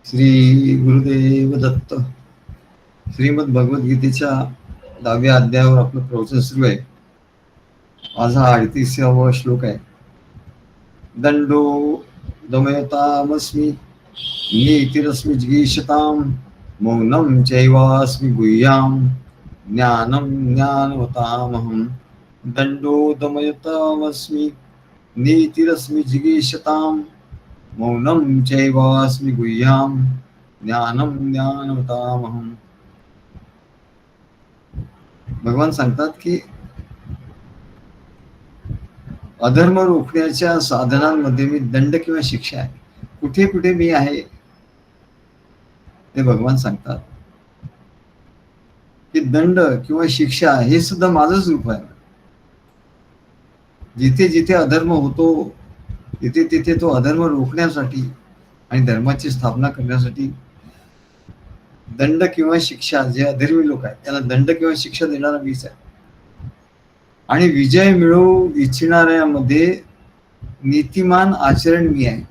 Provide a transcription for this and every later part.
श्री गुरुदेव दत्त. श्रीमद भगवद्गीतेच्या 10व्या अध्यायावर आपलं प्रवचन सुरू आहे. आज हा 38वा श्लोक आहे. दंडो दमयतामस्मि नीतिरस्मि जिगीषताम् मौनं चैवास्मि गुह्याम् ज्ञानं ज्ञानवतामहम्. दंडो दमयतामस्मि नीतिरस्मि जिगीषताम् मौनं चैवास्मि गुह्याम् ज्ञानं ज्ञानवतामहम्. भगवान सांगतात की अधर्म रोखण्याच्या साधनांमध्ये मी दंड किंवा शिक्षा आहे. कुठे कुठे मी आहे ते भगवान सांगतात की दंड किंवा शिक्षा हे सुद्धा माझंच रूप आहे. जिथे जिथे अधर्म होतो तिथे तिथे तो अधर्म रोखण्यासाठी आणि धर्माची स्थापना करण्यासाठी दंड किंवा शिक्षा, जे अधर्मी लोक आहेत त्यांना दंड किंवा शिक्षा देणारा मीच आहे. आणि विजय मिळवू इच्छिणाऱ्यामध्ये नीतिमान आचरण मी आहे.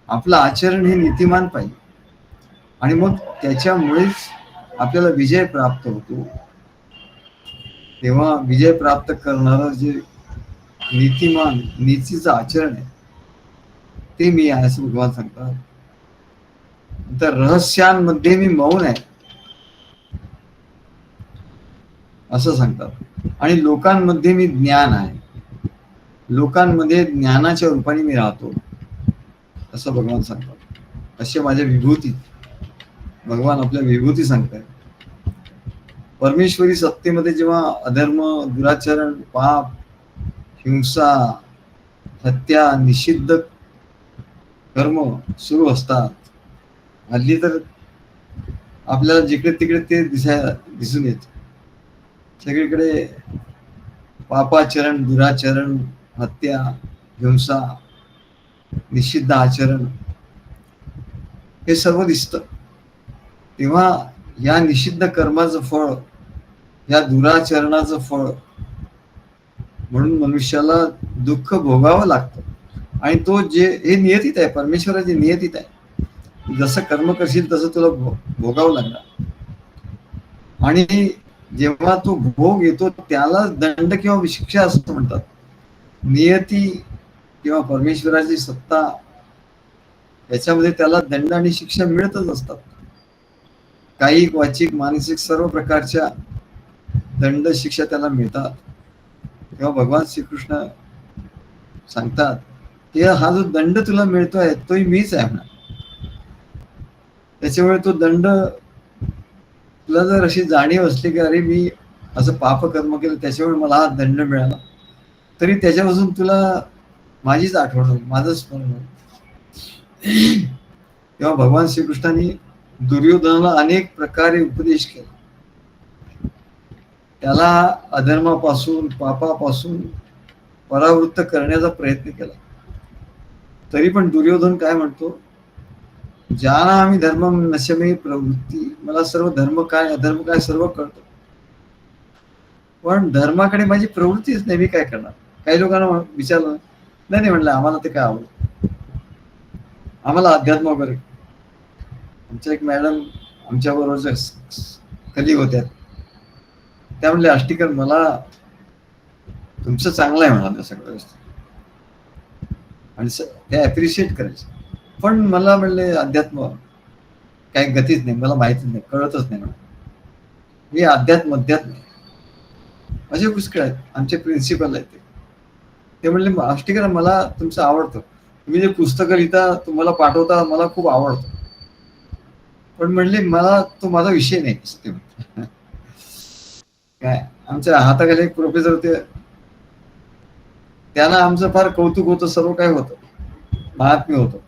आपलं आचरण हे नीतिमान पाहिजे आणि मग त्याच्यामुळेच आपल्याला विजय प्राप्त होतो. तेव्हा विजय प्राप्त करणारं जे नीतिमान नीतीचं आचरण आहे ते मी आहे असं भगवान सांगतात. तर रहस्यांमध्ये मी मौन आहे असं सांगतात. आणि लोकांमध्ये मी ज्ञान आहे. लोकांमध्ये ज्ञानाच्या रूपाने मी राहतो असं भगवान सांगतात. असे माझ्या विभूती भगवान आपल्या विभूती सांगतात. परमेश्वरी सत्तेमध्ये जेव्हा अधर्म, दुराचरण, पाप, हिंसा, हत्या, निषिद्ध कर्म सुरू असतात, हल्ली तर आपल्याला जिकडे तिकडे ते दिसून येत. सगळीकडे पापाचरण, दुराचरण, हत्या, हिंसा, निषिद्ध आचरण हे सर्व दिसतं. तेव्हा या निषिद्ध कर्माचं फळ, या दुराचरणाचं फळ म्हणून मनुष्याला दुःख भोगावं लागतं. आणि तो जे हे नियतीत आहे, परमेश्वराची नियतीत आहे. जसं कर्म करशील तसं तुला भोगावं लागणार. आणि जेव्हा तो भोग येतो त्याला दंड किंवा शिक्षा असं म्हणतात. नियती किंवा परमेश्वराची सत्ता याच्यामध्ये त्याला दंड आणि शिक्षा मिळतच असतात. काही वाचिक, मानसिक सर्व प्रकारच्या दंड शिक्षा त्याला मिळतात. तेव्हा भगवान श्रीकृष्ण सांगतात की हा जो दंड तुला मिळतोय तोही मीच आहे म्हणा. त्याच्यामुळे तो दंड तुला जर अशी जाणीव असली की अरे मी असं पापकर्म केलं त्याच्यामुळे मला हा दंड मिळाला, तरी त्याच्यापासून तुला माझीच आठवण होईल, माझं स्मरण होईल. तेव्हा भगवान श्रीकृष्णांनी दुर्योधनाला अनेक प्रकारे उपदेश केला. त्याला अधर्मापासून, पापापासून परावृत्त करण्याचा प्रयत्न केला. तरी पण दुर्योधन काय म्हणतो, जानामि धर्मम नश्यमे प्रवृत्ती. मला सर्व धर्म काय अधर्म काय सर्व कळतो, पण धर्माकडे माझी प्रवृत्तीच नाही, मी काय करणार. काही लोकांना विचारलं, नाही म्हणलं आम्हाला ते काय आवडतं, आम्हाला अध्यात्म वगैरे. आमच्या एक मॅडम आमच्या बरोबरच्या कलिग होत्या, त्या म्हणले आष्टीकर मला तुमचं चांगलं आहे म्हणा सगळं आणि ते अप्रिशिएट करायचं, पण मला म्हणले अध्यात्म काही गतीच नाही, मला माहितीच नाही, कळतच नाही म्हणा. मी अध्यात्म असे पुष्कळ आहेत. आमचे प्रिन्सिपल आहेत ते म्हणले आष्टीकर मला तुमचं आवडतं, तुम्ही जे पुस्तकं लिहिता, तुम्हाला पाठवता, मला खूप आवडतं, पण म्हणले मला तो माझा विषय नाही. काय आमच्या हाताखाली एक प्रोफेसर होते, त्यांना आमचं फार कौतुक होतं, सर्व काय होतं, महात्म्य होतं,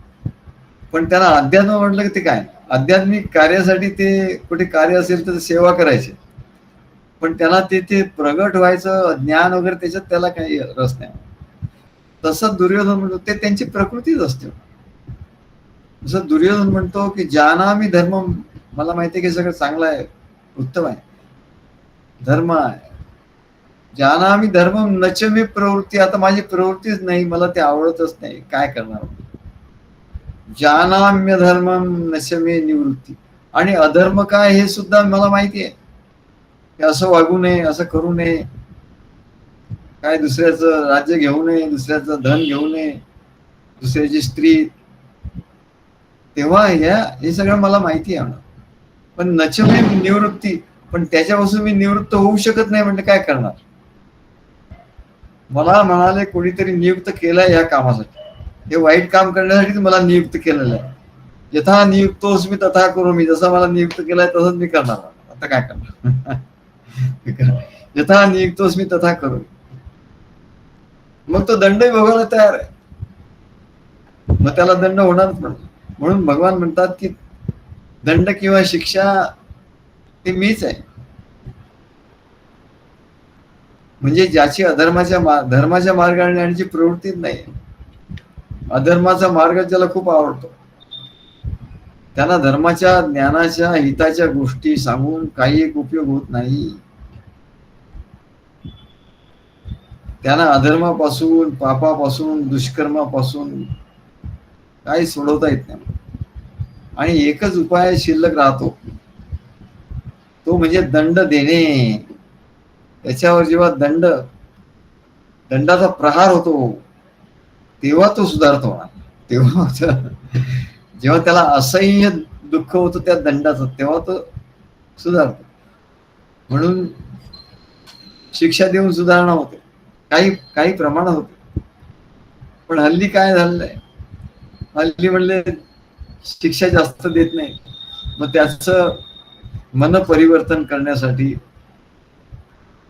पण त्यांना अध्यात्म म्हटलं की ते काय आध्यात्मिक कार्यासाठी ते कुठे कार्य असेल तर सेवा करायचे, पण त्याला ते प्रगट व्हायचं ज्ञान वगैरे त्याच्यात त्याला काही रस नाही. तसं दुर्योधन म्हणतो ते त्यांची प्रकृतीच असते. जसं दुर्योधन म्हणतो की जानामि धर्मम, मला माहिती आहे की सगळं चांगलं आहे, उत्तम आहे, धर्म आहे. जानामि धर्मम नच मे प्रवृत्ती. आता माझी प्रवृत्तीच नाही, मला ते आवडतच नाही, काय करणार. जानाम्य धर्मम नशमे निवृत्ती. आणि अधर्म काय हे सुद्धा मला माहिती आहे, की असं वागू नये, असं करू नये, काय दुसऱ्याचं राज्य घेऊ नये, दुसऱ्याचं धन घेऊ नये, दुसऱ्याची स्त्री. तेव्हा हे सगळं मला माहिती आहे. पण नचमे निवृत्ती, पण त्याच्यापासून मी निवृत्त होऊ शकत नाही म्हणजे काय करणार. मला म्हणाले कोणीतरी नियुक्त केलंय या कामासाठी, हे वाईट काम करण्यासाठी मला नियुक्त केलेलं आहे. यथा नियुक्तोस मी तथा करू मी, जसं मला नियुक्त केलंय तसंच मी करणार. आता काय करणार. यथा नियुक्तोस मी तथा करू. मग तो दंडही भोगायला तयार आहे, मग त्याला दंड होणारच. म्हणून भगवान म्हणतात की दंड किंवा शिक्षा ते मीच आहे. म्हणजे ज्याची धर्माच्या मार्गाने जाण्याची प्रवृत्तीच नाही, अधर्माचा मार्ग ज्याला खूप आवडतो, त्यांना धर्माच्या ज्ञानाच्या हिताच्या गोष्टी सांगून काही एक उपयोग होत नाही. त्यांना अधर्मापासून, पापापासून, दुष्कर्मापासून काही सोडवता येत नाही. आणि एकच उपाय शिल्लक राहतो, तो म्हणजे दंड देणे. त्याच्यावर जेव्हा दंडाचा प्रहार होतो तेव्हा तो सुधारतो. तेव्हा जेव्हा त्याला असह्य दुःख होतं त्या दंडाचं, तेव्हा तो सुधारतो. म्हणून शिक्षा देऊन सुधारणा होते, काही प्रमाणात होते. पण हल्ली काय झालंय, हल्ली म्हणले शिक्षा जास्त देत नाही, मग त्याचं मन परिवर्तन करण्यासाठी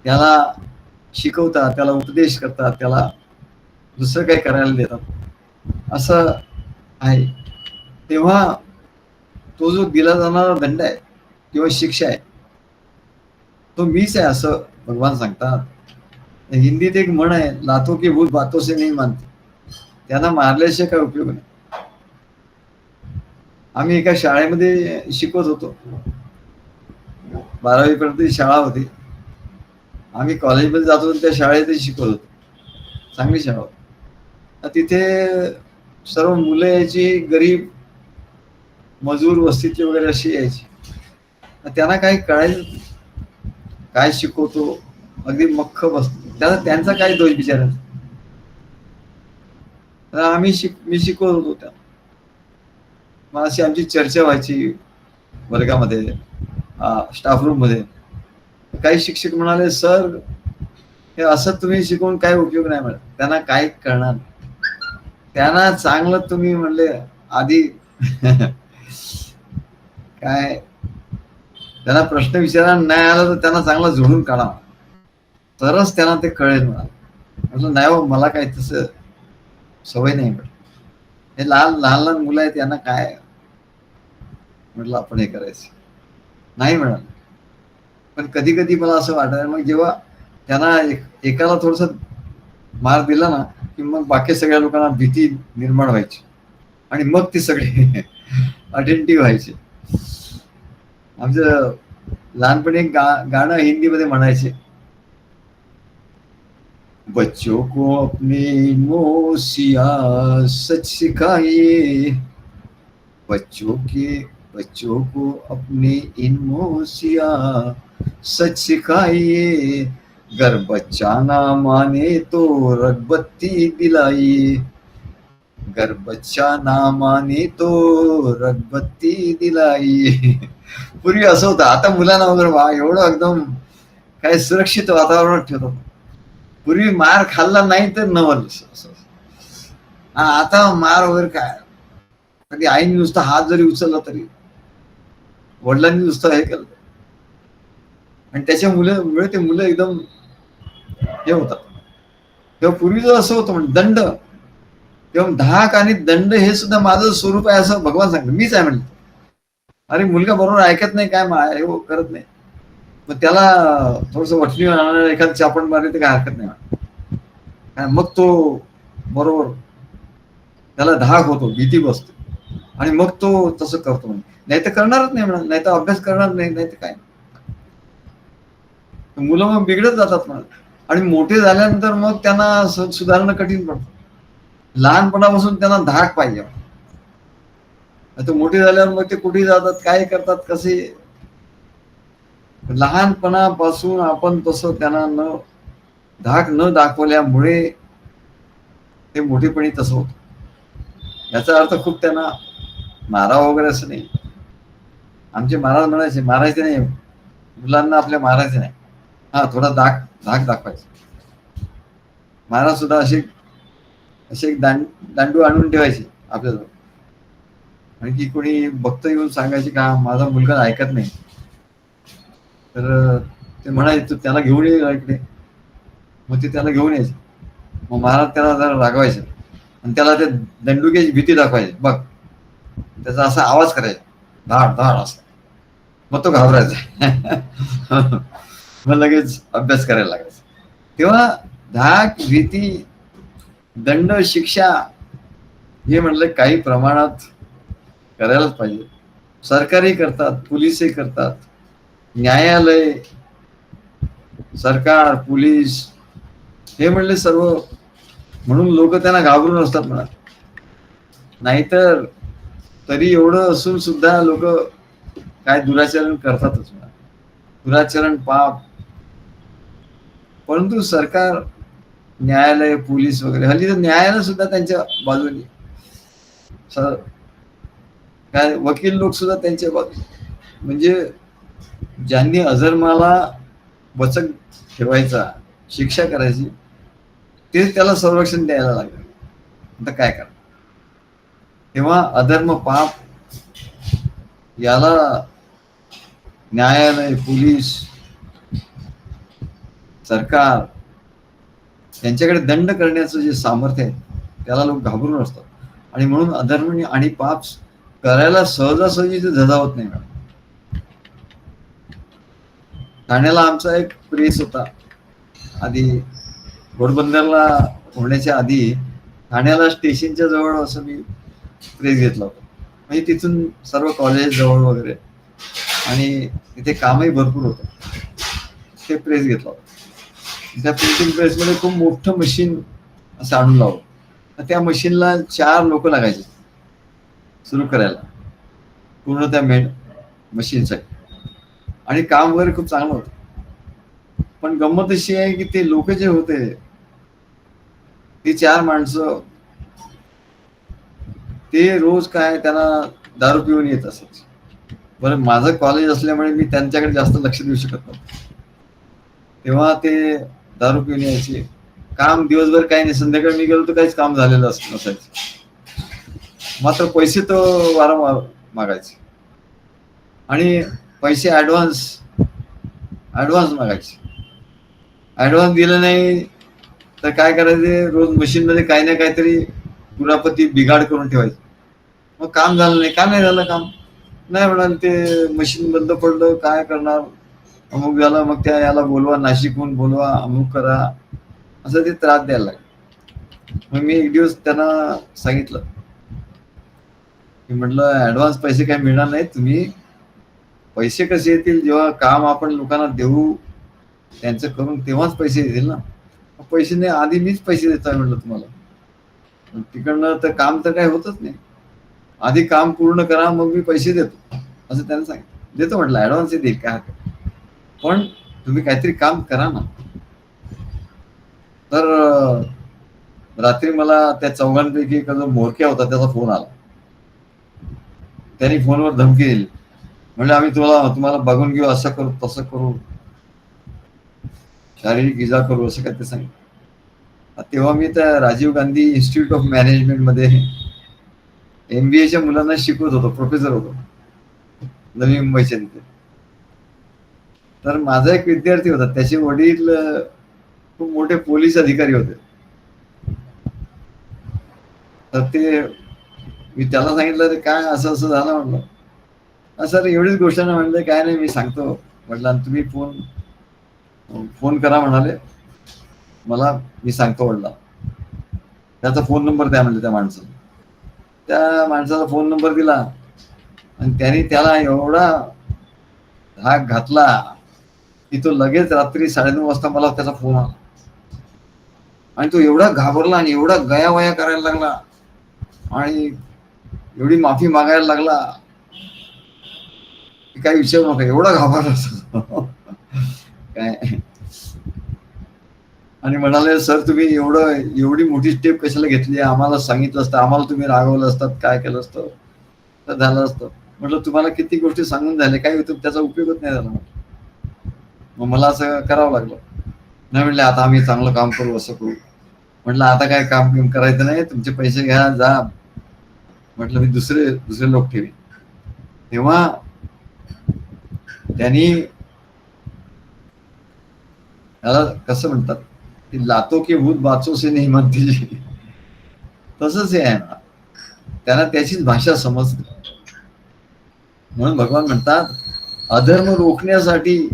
त्याला शिकवतात, त्याला उपदेश करतात, त्याला दुसरं काही करायला देतात, असं आहे. तेव्हा तो जो दिला जाणारा दंड आहे किंवा शिक्षा आहे तो मीच आहे असं भगवान सांगतात. हिंदीत एक म्हण आहे, लातो की भूत बातों से नहीं मानते. त्यांना मारल्याशिवाय काय उपयोग नाही. आम्ही एका शाळेमध्ये शिकवत होतो, 12वी पर्यंत शाळा होती. आम्ही कॉलेजमध्ये जात होतो, त्या शाळेतही शिकवत होतो. चांगली शाळा होती. तिथे सर्व मुलं यायची, गरीब मजूर वस्तीतली वगैरे अशी यायची. त्यांना काही कळायचं काय शिकवतो, अगदी मख्ख बसतो. त्यांचा काय दोष बिचारायचा. मी शिकवत होतो त्या. मग अशी आमची चर्चा व्हायची वर्गामध्ये, स्टाफ रूम मध्ये. काही शिक्षक म्हणाले, सर हे असं तुम्ही शिकवून काय उपयोग नाही म्हणत, त्यांना काय कळणार. त्यांना चांगलं तुम्ही म्हणले आधी काय त्यांना प्रश्न विचारायला नाही आला तर त्यांना चांगला जोडून काढा, तरच त्यांना ते कळेल. म्हटलं नाही हो, मला काय तसं सवय नाही. हे लहान मुलं आहेत, यांना काय म्हटलं आपण हे करायचं नाही म्हणाल. पण कधी कधी मला असं वाटायला, मग जेव्हा त्यांना एकाला थोडस मार दिला ना की मग बाकी सगळ्या लोकांना भीती निर्माण व्हायची आणि मग ते सगळे अटेंटिव्ह व्हायचे. आमचं लहानपणी एक गाणं हिंदीमध्ये म्हणायचे, बच्चों को अपने मोसिया सच सिखाइए, बच्चों को अपने इन मोसिया सच सिखाइए, गर बच्चा ना माने तो रगबत्ती दिलाइए, गर बच्चा ना माने तो रगबत्ती दिलाइए. पूर्वी असं होतं, आता मुलांना वगैरे एवढं एकदम काय सुरक्षित वातावरण ठेवतो. पूर्वी मार खाल्ला नाही तर नवल. आता मार वगैरे काय, कधी आईने नुसता हात जरी उचलला तरी, वडिलांनी नुसतं हे केलं, आणि त्याच्यामुळे ते मुलं एकदम हे होतात. तेव्हा पूर्वीचं असं होतं म्हणजे दंड, तेव्हा धाक आणि दंड हे सुद्धा माझं स्वरूप आहे असं भगवान सांगतो. मीच आहे म्हणजे. अरे मुलगा बरोबर ऐकत नाही, काय हे करत नाही, मग त्याला थोडस वठणी एखादं चापण मारली तर काय हरकत नाही. मग तो बरोबर त्याला धाक होतो, भीती बसते, आणि मग तो तसं करतो. नाही तर करणारच नाही म्हणा, नाही तर अभ्यास करणार नाही, नाही तर काय. मुलं मग बिघडत जातात म्हणा, आणि मोठे झाल्यानंतर मग त्यांना सुधारणं कठीण पडतं. लहानपणापासून त्यांना धाक पाहिजे. आता मोठी झाल्यावर मग ते कुठे जातात, काय करतात, कसे. लहानपणापासून आपण तसं त्यांना धाक न दाखवल्यामुळे ते मोठेपणी तसं होतं. याचा अर्थ खूप त्यांना मारावं वगैरे असं नाही. आमचे महाराज म्हणायचे मारायचे नाही, मुलांना आपल्या मारायचे नाही. हा, थोडा धाक दाखवायचा. महाराज सुद्धा असे असे एक दांडू आणून ठेवायचे आपल्याजवळ. आणि की कोणी भक्त येऊन सांगायचे का माझा मुलगा ऐकत नाही, तर ते म्हणायचे तू त्याला घेऊन ये इकडे. मग ते त्याला घेऊन यायचे. मग महाराज त्याला जरा रागवायचे आणि त्याला ते दंडुक्याची भीती दाखवायची. बघ, त्याचा असा आवाज करायचा, धाड धाड असा. मग तो घाबरायचा. मग लगेच अभ्यास करायला लागायचा. तेव्हा धाक, भीती, दंड, शिक्षा हे म्हणलं काही प्रमाणात करायलाच पाहिजे. सरकारही करतात, पोलीसही करतात, न्यायालय, सरकार, पोलीस हे म्हणले सर्व. म्हणून लोक त्यांना घाबरून असतात म्हणा. नाहीतर तरी एवढं असून सुद्धा लोक काय दुराचरण करतातच म्हणा. दुराचरण पाप. परंतु सरकार, न्यायालय, पोलीस वगैरे, हल्ली तर न्यायालय सुद्धा त्यांच्या बाजूने, काय वकील लोक सुद्धा त्यांच्या बाजूने. म्हणजे ज्यांनी अधर्माला वचक ठेवायचा, शिक्षा करायची, तेच त्याला संरक्षण द्यायला लागेल. आता काय करा. तेव्हा अधर्म, पाप याला न्यायालय, पोलीस, सरकार त्यांच्याकडे दंड करण्याचं जे सामर्थ्य आहे त्याला लोक घाबरून असतात. आणि म्हणून अधर्म आणि पाप करायला सहजासहजी ते धजावत नाही. ठाण्याला आमचा एक प्रेस होता आधी, घोडबंदरला होण्याच्या आधी ठाण्याला स्टेशनच्या जवळ असं मी प्रेस घेतला होता. म्हणजे तिथून सर्व कॉलेज जवळ वगैरे, आणि तिथे कामही भरपूर होतं. ते प्रेस घेतला होता. त्या प्रिंटिंग प्रेसमध्ये खूप मोठं मशीन असं आणून लावलं. त्या मशीनला 4 लोक लागायचे सुरू करायला पूर्ण त्या मशीनसाठी. आणि काम वगैरे खूप चांगलं होतं. पण गंमत अशी आहे की ते लोक जे होते, ती 4 माणसं, ते रोज काय त्यांना दारू पिऊन येत असायचे. बरं, माझं कॉलेज असल्यामुळे मी त्यांच्याकडे जास्त लक्ष देऊ शकत नव्हतं. तेव्हा ते दारू पिऊन यायचे. काम दिवसभर काही नाही, संध्याकाळी मी गेलो तर काहीच काम झालेलं नसायचं. मात्र पैसे तर वारंवार मागायचे. आणि पैसे ऍडव्हान्स मागायचे. ऍडव्हान्स दिलं नाही तर काय करायचे, रोज मशीन मध्ये काही ना काहीतरी कुरापती बिघाड करून ठेवायचे. मग काम झालं नाही. का नाही झालं काम? नाही म्हणाल ते मशीन बंद पडलं, काय करणार, अमुक झालं, मग त्या याला बोलवा, नाशिकहून बोलवा, अमुक करा, असं ते त्रास द्यायला लागले. मग मी एक दिवस त्यांना सांगितलं की म्हटलं ऍडव्हान्स पैसे काही मिळणार नाहीत. तुम्ही पैसे कसे येतील, जेव्हा काम आपण लोकांना देऊ, त्यांचं करून, तेव्हाच पैसे येतील ना. पैसे नाही, आधी मीच पैसे देतोय म्हटलं तुम्हाला. तिकडनं तर काम तर काही होतच नाही. आधी काम पूर्ण करा, मग मी पैसे देतो, असं त्यांना सांगितलं. देतो म्हटलं, ऍडव्हान्स देईल काय, पण तुम्ही काहीतरी काम करा ना. तर रात्री मला त्या 4घांपैकी एक मोरक्या होता, त्याचा फोन आला. त्यांनी फोनवर धमकी दिली. म्हणजे आम्ही तुम्हाला बघून घेऊ, असं करू, तसं करू, शारीरिक इजा करू, असं काय ते सांगितलं. तेव्हा मी त्या Rajiv Gandhi institute of management मध्ये MBAच्या मुलांना शिकवत होतो, प्रोफेसर होतो नवी मुंबईच्या तिथे. तर माझा एक विद्यार्थी होता, त्याचे वडील खूप मोठे पोलीस अधिकारी होते. तर ते मी त्याला सांगितलं रे काय असं असं झालं म्हटलं. सर एवढीच गोष्ट ना म्हणलं, काय नाही मी सांगतो म्हटलं, तुम्ही फोन करा म्हणाले मला, मी सांगतो म्हटलं. त्याचा फोन नंबर द्या म्हणले त्या माणसाला. त्या माणसाचा फोन नंबर दिला आणि त्याला एवढा धाक घातला की तो लगेच रात्री 9:30 वाजता मला त्याचा फोन आला. आणि तो एवढा घाबरला आणि एवढा गयावया करायला लागला. आणि एवढी माफी मागायला लागला की काही विचारू नका, एवढा घाबरला असतो काय. आणि म्हणाले, सर तुम्ही एवढी मोठी स्टेप कशाला घेतली, आम्हाला सांगितलं असतं, आम्हाला तुम्ही रागवलं असतात, काय केलं असतं तर झालं असतं. म्हटलं तुम्हाला किती गोष्टी सांगून झाले, काय होतं त्याचा उपयोगच नाही झाला. मग मला असं करावं लागलं. नाही म्हणले आता आम्ही चांगलं काम करू, असं करू. म्हटलं आता काय काम करायचं नाही, तुमचे पैसे घ्या जा. म्हटलं मी दुसरे लोक ठेवी. तेव्हा त्यांनी त्याला कसं म्हणतात की लातो की भूत बाचो से नाही म्हणते, तसंच हे आहे ना, त्यांना त्याचीच भाषा समजते. म्हणून भगवान म्हणतात अधर्म रोखण्यासाठी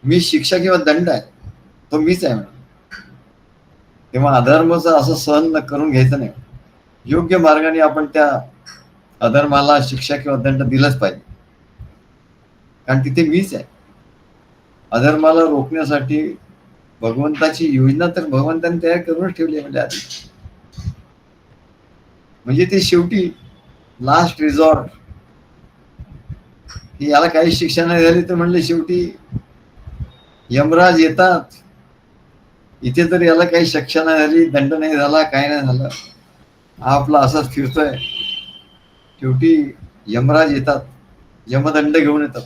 मी शिक्षा किंवा दंड आहे, तो मीच आहे. तेव्हा अधर्माचं असं सहन करून घ्यायचं नाही. योग्य मार्गाने आपण त्या अधर्माला शिक्षा किंवा दंड दिलाच पाहिजे, कारण तिथे मीच आहे. अधर्माला रोखण्यासाठी भगवंताची योजना तर भगवंताने तयार करूनच ठेवली आहे. म्हणजे आधी म्हणजे ते शेवटी लास्ट रिसॉर्ट, की याला काही शिक्षा नाही झाली तर म्हणले शेवटी यमराज येतात. इथे तर याला काही शिक्षा नाही झाली, दंड नाही झाला, काय नाही झालं, आपला असाच फिरतोय. शेवटी यमराज येतात, यमदंड घेऊन येतात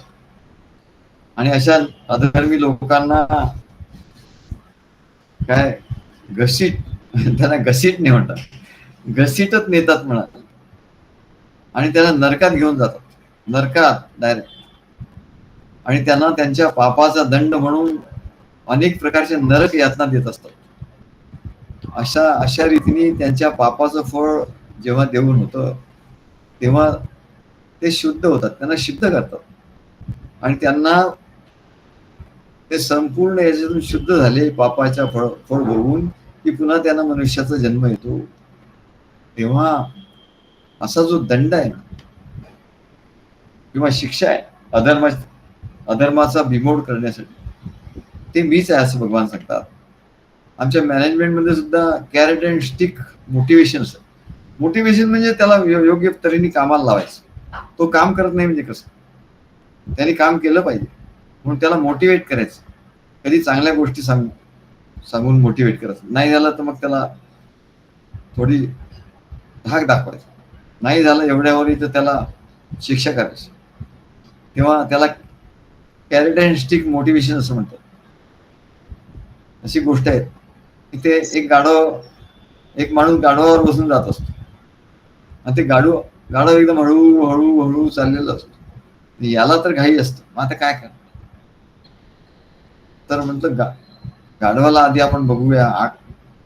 आणि अशा अधर्मी लोकांना काय घसीट, त्यांना घसीट नाही म्हणतात, घसीटच नेतात म्हणा, आणि त्यांना नरकात घेऊन जातात, नरकात डायरेक्ट. आणि त्यांना त्यांच्या पापाचा दंड म्हणून अनेक प्रकारचे नरक यातना देत असतात. अशा रीतीने त्यांच्या पापाचं फळ जेव्हा देऊन होतं तेव्हा ते शुद्ध होतात, त्यांना सिद्ध करतात, आणि त्यांना ते संपूर्ण याच्यातून शुद्ध झाले पापाच्या फळ भोगून की पुन्हा त्यांना मनुष्याचा जन्म येतो. तेव्हा असा जो दंड आहे किंवा शिक्षा आहे अधर्माचा बिमोड करण्यासाठी, ते मीच आहे असं भगवान सांगतात. आमच्या मॅनेजमेंटमध्ये सुद्धा कॅरेट अँड स्टिक मोटिवेशन असतं. मोटिवेशन म्हणजे त्याला योग्य तऱ्हेने कामाला लावायचं. तो काम करत नाही म्हणजे कसं, त्याने काम केलं पाहिजे म्हणून त्याला मोटिवेट करायचं. कधी चांगल्या गोष्टी सांगून मोटिवेट करायचं, नाही झालं तर मग त्याला थोडी धाक दाखवायचं, नाही झालं एवढ्यावर तर त्याला शिक्षा करायची. तेव्हा त्याला कॅरेट अँड स्टिक मोटिवेशन असं म्हणतात. अशी गोष्ट आहे. इथे एक माणूस गाढवावर बसून जात असतो आणि ते गाढव एकदम हळू चाललेलं असतो. याला तर घाई असतं, मग आता काय करणार. तर म्हटलं गाढवाला आधी आपण बघूया,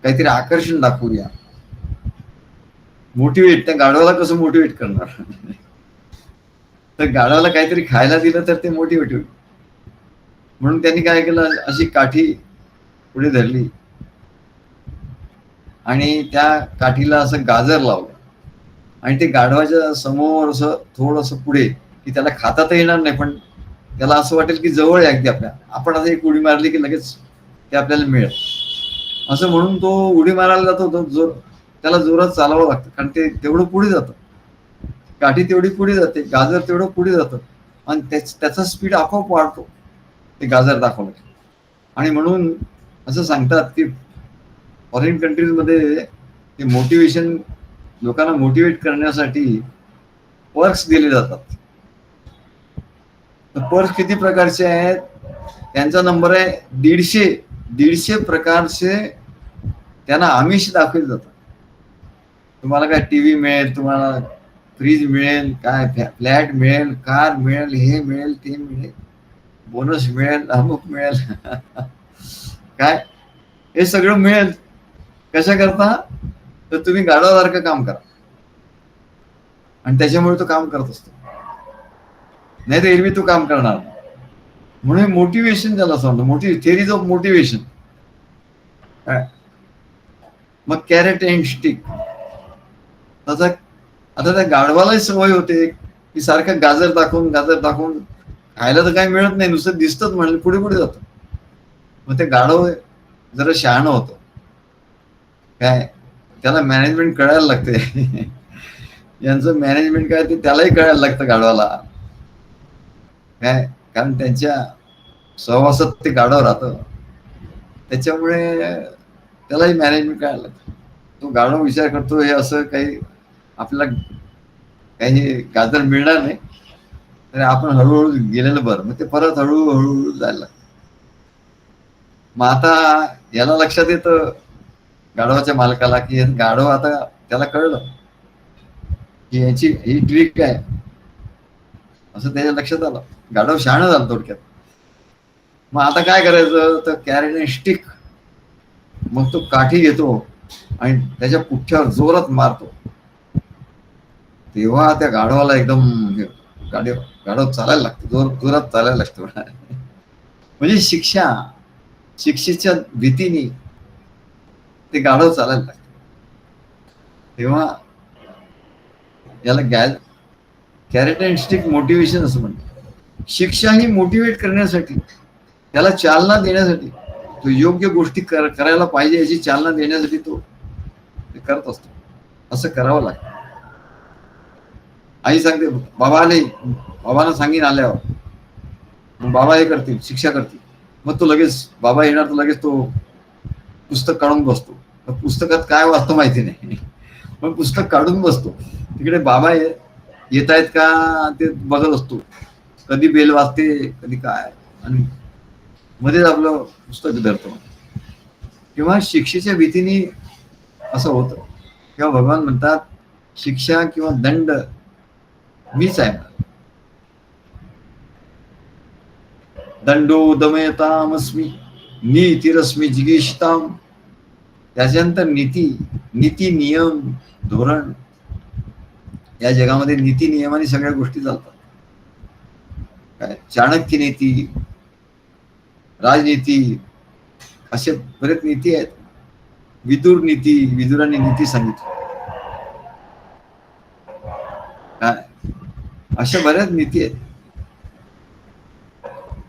काहीतरी आकर्षण दाखवूया, मोटिवेट. त्या गाढवाला कसं मोटिवेट करणार तर गाढवाला काहीतरी खायला दिलं तर ते मोटिवेट होईल. म्हणून त्यांनी काय केलं, अशी काठी पुढे धरली आणि त्या काठीला असं गाजर लावलं आणि ते गाढवाच्या समोर असं थोडंसं पुढे, की त्याला खाता तर येणार नाही पण त्याला असं वाटेल की जवळ आहे अगदी आपल्या, आपण असं एक उडी मारली की लगेच ते आपल्याला मिळेल असं म्हणून तो उडी मारायला जातो. त्याला जोरात चालवावं लागतं, कारण ते तेवढं पुढे जातं, काठी तेवढी पुढे जाते, गाजर तेवढं पुढे जातं आणि त्याचा स्पीड आपोआप वाढतो ते गाजर दाखवलं. आणि म्हणून असं सांगतात की फॉरेन कंट्रीजमध्ये ते मोटिवेशन, लोकांना मोटिवेट करण्यासाठी पर्क्स दिले जातात. तर पर्क्स किती प्रकारचे आहेत, त्यांचा नंबर आहे 150 प्रकारचे. त्यांना आमिष दाखवले जातात. तुम्हाला काय टीव्ही मिळेल, तुम्हाला फ्रीज मिळेल, काय फ्लॅट मिळेल, कार मिळेल, हे मिळेल, ते मिळेल, बोनस मिळेल, अमुक मिळेल काय हे सगळं मिळेल. कशा करता, तर तुम्ही गाढवासारखं काम करा आणि त्याच्यामुळे तो काम करत असतो, नाही तर एरवी तो काम करणार. म्हणून मोटिवेशन त्याला सांगतो, थेरीज ऑफ मोटिवेशन. मग कॅरेट अँड स्टिक, आता त्या गाढवालाही सवय होते की सारखं गाजर दाखवून खायला तर काही मिळत नाही, नुसतं दिसतच म्हणलं पुढे जातं. मग ते गाढव जरा शहाणं होतं, काय त्याला मॅनेजमेंट कळायला लागते यांचं मॅनेजमेंट काय ते त्यालाही कळायला लागतं गाढवाला काय, कारण त्यांच्या सहवासात ते गाढव राहतं, त्याच्यामुळे त्यालाही मॅनेजमेंट कळायला लागतं. तो गाढव विचार करतो हे असं काही आपल्याला काही गाजर मिळणार नाही, तर आपण हळूहळू गेलेलं बरं. मग ते परत हळूहळू जायला लागतं. मग आता याला लक्षात येतं गाढवाच्या मालकाला की गाढव आता त्याला कळलं की याची ही ट्रिक आहे, असं त्याच्या लक्षात आलं. गाढव शहाणं झालं थोडक्यात. मग आता काय करायचं, तर कॅरेट आणि स्टिक, मग तो काठी घेतो आणि त्याच्या पुठ्यावर जोरात मारतो. तेव्हा त्या गाढवाला एकदम गाढव चालायला लागतो, जोरात चालायला लागतो. म्हणजे शिक्षेच्या भीतीने ते गाढव चालायला लागतं. तेव्हा याला कॅरेट अँड स्टिक मोटिवेशन असं म्हणतात. शिक्षा ही मोटिवेट करण्यासाठी, त्याला चालना देण्यासाठी, तो योग्य गोष्टी करायला पाहिजे याची चालना देण्यासाठी तो करत असतो. असं करावं लागतं. आई सांगते बाबांना सांगीन आल्यावर, मग बाबा हे करतील, शिक्षा करतील. मग तो लगेच बाबा येणार, तर लगेच तो पुस्तक काढून बसतो. पुस्तकात काय वाचतो माहिती नाही, मग पुस्तक काढून बसतो. तिकडे बाबा येत आहेत का ते बघत असतो. कधी बेल वाजते, कधी काय, आणि मध्येच आपलं पुस्तक धरतो. किंवा शिक्षेच्या भीतीने असं होतं. किंवा भगवान म्हणतात शिक्षा किंवा दंड मीच आहे. दंडो दमयतामस्मी नीतिरस्मी जिगीषताम. त्याच्यानंतर नीती नियम धोरण. या जगामध्ये नीती नियमाने सगळ्या गोष्टी चालतात. काय चाणक्य नीती, राजनीती, असे बरेच नीती आहेत. विदुर नीती, विदुराने नीती सांगितली. काय अशा बऱ्याच नीती आहेत.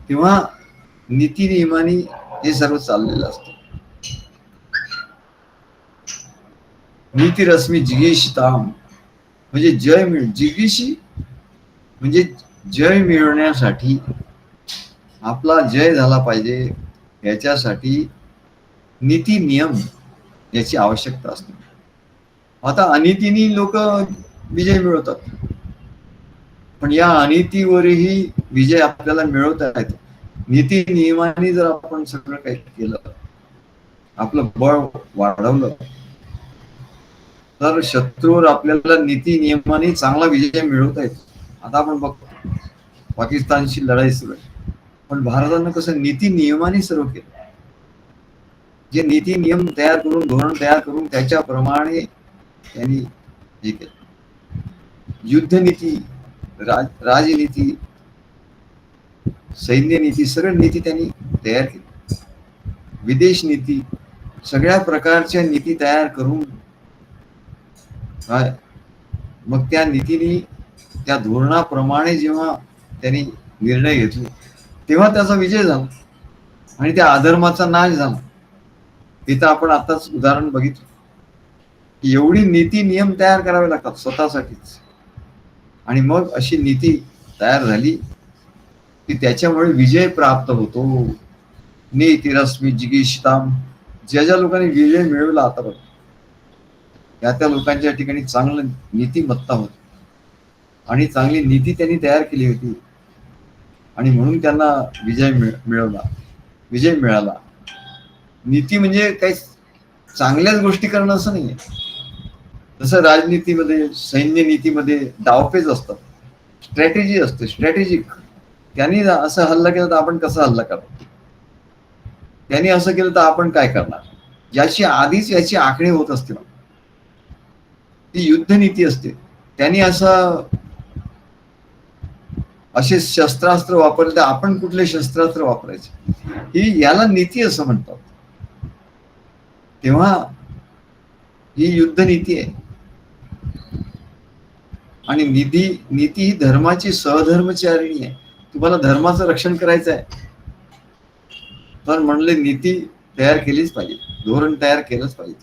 तेव्हा नीती नियमाने हे सर्व चाललेलं असतं. नीती रश्मी जिगीषताम म्हणजे जय जिगीषी म्हणजे जय मिळवण्यासाठी, आपला जय झाला पाहिजे याच्यासाठी नीती नियम याची आवश्यकता असते. आता अनितीने लोक विजय मिळवतात, पण या अनितीवरही विजय आपल्याला मिळवता येतो. नीती नियमाने जर आपण सगळं काही केलं, आपलं बळ वाढवलं, तर शत्रूवर आपल्याला नीती नियमाने चांगला विजय मिळवता येतो. आता आपण बघतो पाकिस्तानशी लढाई सुरू आहे, पण भारतानं कसं नीती नियमाने सर्व केलं. जे नीती नियम तयार करून, धोरण तयार करून त्याच्याप्रमाणे त्यांनी हे केलं. युद्धनीती, राजनीती, सैन्य नीती, सगळं नीती त्यांनी तयार केली. विदेश नीती, सगळ्या प्रकारच्या नीती तयार करून मग त्या नीतीने, त्या धोरणाप्रमाणे जेव्हा त्यांनी निर्णय घेतले, तेव्हा त्याचा विजय झाला आणि त्या अधर्माचा नाश झाला. इथं आपण आताच उदाहरण बघितलं की एवढी नीती नियम तयार करावे लागतात स्वतःसाठीच, आणि मग अशी नीती तयार झाली की त्याच्यामुळे विजय प्राप्त होतो. नीतिरस्मी जिगीषताम. ज्या लोकांनी विजय मिळवला आतापर्यंत, त्या लोकांच्या ठिकाणी चांगलं नीतिमत्ता होती आणि चांगली नीती त्यांनी तयार केली होती, आणि म्हणून त्यांना विजय मिळाला. नीती म्हणजे काही चांगल्याच गोष्टी करणं असं नाहीये. जसं राजनीतीमध्ये, सैन्य नीतीमध्ये डावपेच असतात, स्ट्रॅटेजी असते, स्ट्रॅटेजिक. त्यांनी असं हल्ला केला तर आपण कसा हल्ला करणार, त्यांनी असं केलं तर आपण काय करणार, याची आधीच याची आखणी होत असते. ती युद्धनीती असते. त्यांनी असे शस्त्रास्त्र वापरले तर आपण कुठले शस्त्रास्त्र वापरायचे, ही याला नीती असं म्हणतात. तेव्हा ही युद्धनीती आहे. आणि नीती ही धर्माची सहधर्मचारिणी आहे. तुम्हाला धर्माचं रक्षण करायचं आहे तर म्हणले नीती तयार केलीच पाहिजे, धोरण तयार केलंच पाहिजे.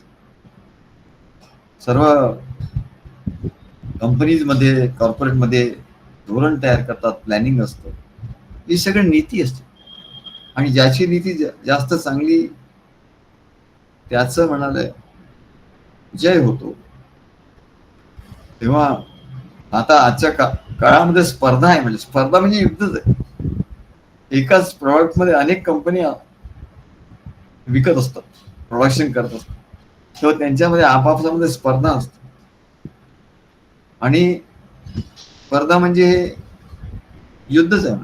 सर्व कंपनीजमध्ये, कॉर्पोरेटमध्ये धोरण तयार करतात, प्लॅनिंग असतं, ही सगळी नीती असते. आणि ज्याची नीती जास्त चांगली त्याचं म्हणाले जय होतो. तेव्हा आता आजच्या काळामध्ये स्पर्धा आहे, म्हणजे स्पर्धा म्हणजे युद्धच आहे. एकाच प्रॉडक्टमध्ये अनेक कंपन्या विकत असतात, प्रोडक्शन करत असतात, तेव्हा त्यांच्यामध्ये आपापसामध्ये स्पर्धा असते. आणि स्पर्धा म्हणजे हे युद्धच आहे.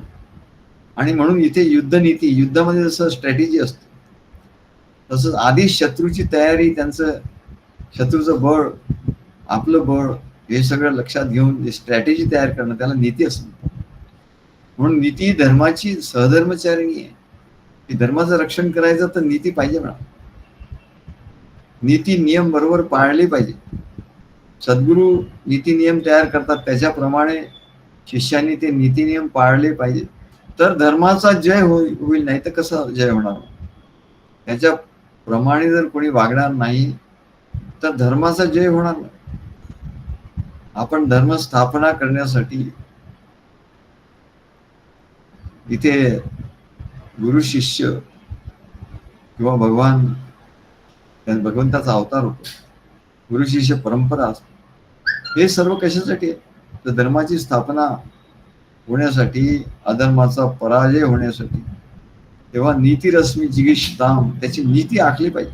आणि म्हणून इथे युद्धनीती, युद्धामध्ये जसं स्ट्रॅटेजी असते तसंच आधी शत्रूची तयारी, त्यांचं शत्रूचं बळ, आपलं बळ, हे सगळं लक्षात घेऊन स्ट्रॅटेजी तयार करणं, त्याला नीती असते. म्हणून नीती धर्माची सहधर्मचारिणी आहे. की धर्माचं रक्षण करायचं तर नीती पाहिजे म्हणा. नीती नियम बरोबर पाळले पाहिजे. सद्गुरू नीती नियम तयार करतात, त्याच्याप्रमाणे शिष्यांनी ते नीती नियम पाळले पाहिजे, तर धर्माचा जय होईल. नाही तर कसा जय होणार? त्याच्याप्रमाणे जर कोणी वागणार नाही तर धर्माचा जय होणार नाही. आपण धर्म स्थापना करण्यासाठी इथे गुरु शिष्य किंवा भगवंताचा अवतार होतो, गुरु शिष्य परंपरा असते. हे सर्व कशासाठी आहे? तर धर्माची स्थापना होण्यासाठी, अधर्माचा पराजय होण्यासाठी. तेव्हा नीती रश्मी जिगीषताम, त्याची नीती आखली पाहिजे,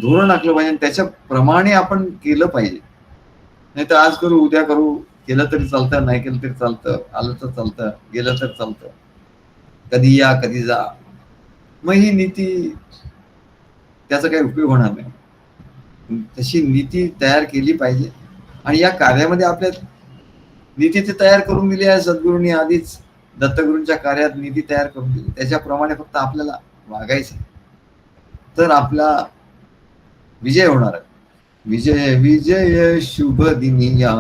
धोरण आखलं पाहिजे, त्याच्याप्रमाणे आपण केलं पाहिजे. नाही तर आज करू उद्या करू, केलं तरी चालतं, नाही केलं तरी चालतं, आलं तर चालतं, गेलं तर चालतं, कधी या कधी जा, मग ही नीती, त्याचा काही उपयोग होणार नाही. तशी नीती तयार केली पाहिजे. आणि या कार्यामध्ये आपल्या नीती ते तयार करून दिली आहे सद्गुरूंनी आधीच. दत्तगुरूंच्या कार्यात नीती तयार करून दिली, त्याच्याप्रमाणे फक्त आपल्याला वागायचं, तर आपला विजय होणार आहे. विजय विजय शुभ दिनिया,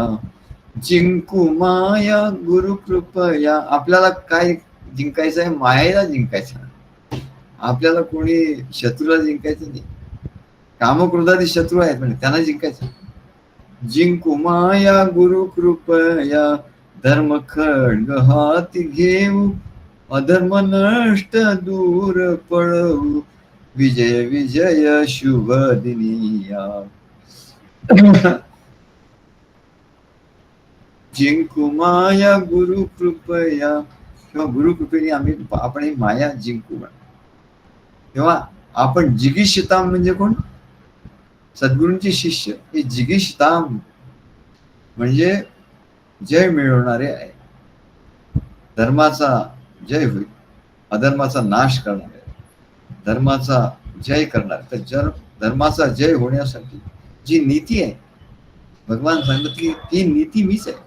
जिंकू माया गुरु कृपया. आपल्याला काय जिंकायचं आहे? मायेला जिंकायचं. आपल्याला कोणी शत्रूला जिंकायचं नाही. कामक्रोधादी शत्रू आहेत म्हणजे त्यांना जिंकायचं. जिंकू माया गुरु कृपया, धर्म खड्ग हाती घेऊ, अधर्म नष्ट दूर पळवू, विजय विजय शुभ दिनिया. जिंकू माया गुरु कृपया, किंवा गुरु कृपेने आपण ही माया जिंकू. तेव्हा आपण जिगीषताम म्हणजे कोण? सद्गुरूंचे शिष्य. हे जिगीषताम म्हणजे जय मिळवणारे आहे. धर्माचा जय होईल, अधर्माचा नाश करणारे, धर्माचा जय करणार. तर धर्माचा जय होण्यासाठी जी नीती आहे, भगवान सांगतात की ती नीती मीच आहे.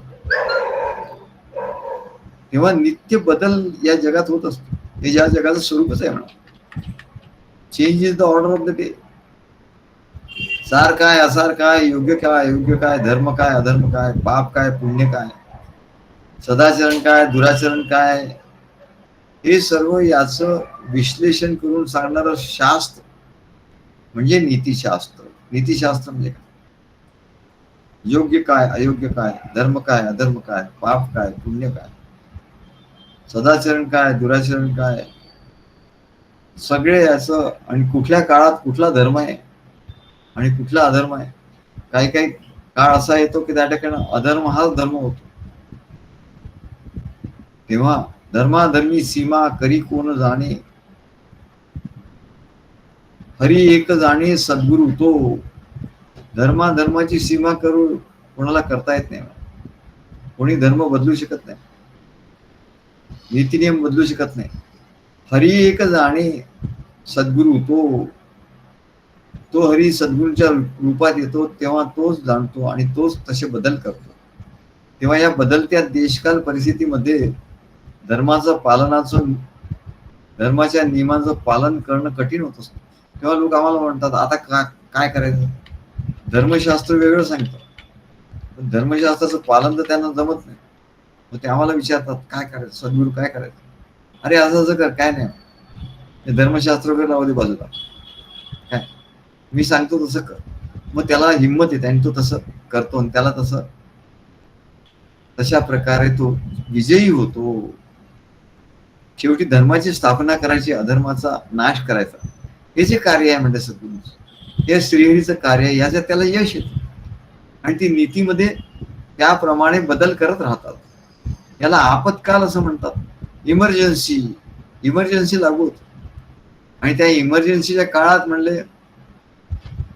तेव्हा नित्य बदल या जगात होत असतो. हे ज्या जगाचं स्वरूपच आहे म्हणा. Change is the order of the day. सार काय, असार काय, योग्य काय, अयोग्य काय, धर्म काय, अधर्म काय, पाप काय, पुण्य काय, सदाचरण काय, दुराचरण काय, हे सर्व याचं विश्लेषण करून सांगणारं शास्त्र म्हणजे नीतिशास्त्र. नीतिशास्त्र म्हणजे काय? योग्य काय, अयोग्य काय, धर्म काय, अधर्म काय, पाप काय, पुण्य काय, सदाचरण काय, दुराचरण काय, सगळे याचं. आणि कुठल्या काळात कुठला धर्म आहे आणि कुठला अधर्म आहे. काही काही काळ असा येतो की त्या ठिकाणी अधर्म हाच धर्म होतो. तेव्हा धर्माधर्मी सीमा करी कोण जाणे, हरी एक जाणे सद्गुरु तो. धर्माधर्माची सीमा करू कोणाला करता येत नाही. कोणी धर्म बदलू शकत नाही, नीतिनियम बदलू शकत नाही. हरी एक जाणे सद्गुरु तो हरी सद्गुरूंच्या रूपात येतो, तेव्हा तोच जाणतो आणि तोच तसे बदल करतो. तेव्हा या बदलत्या देशकाल परिस्थितीमध्ये धर्माच्या नियमांचं पालन करणं कठीण होत असतं. तेव्हा लोक आम्हाला म्हणतात आता काय करायचं? धर्मशास्त्र वेगळं सांगतं, पण धर्मशास्त्राचं पालन तर त्यांना जमत नाही. मग ते आम्हाला विचारतात काय करायचं, सद्गुरू काय करायचं? अरे असं असं कर, काय नाही, हे धर्मशास्त्र वगैरे लावू दे बाजूला, काय मी सांगतो तसं कर. मग त्याला हिंमत येते आणि तो तसं करतो आणि त्याला तसं तशा प्रकारे तो विजयी होतो. शेवटी धर्माची स्थापना करायची, अधर्माचा नाश करायचा, हे जे कार्य आहे म्हणजे सद्गुरूंचं, हे श्रीहरीचं कार्य आहे. याच्यात त्याला यश येतं आणि ती नीतीमध्ये त्याप्रमाणे बदल करत राहतात. याला आपत्काल असं म्हणतात. इमर्जन्सी इमर्जन्सी लागू होत आणि त्या इमर्जन्सीच्या काळात म्हणले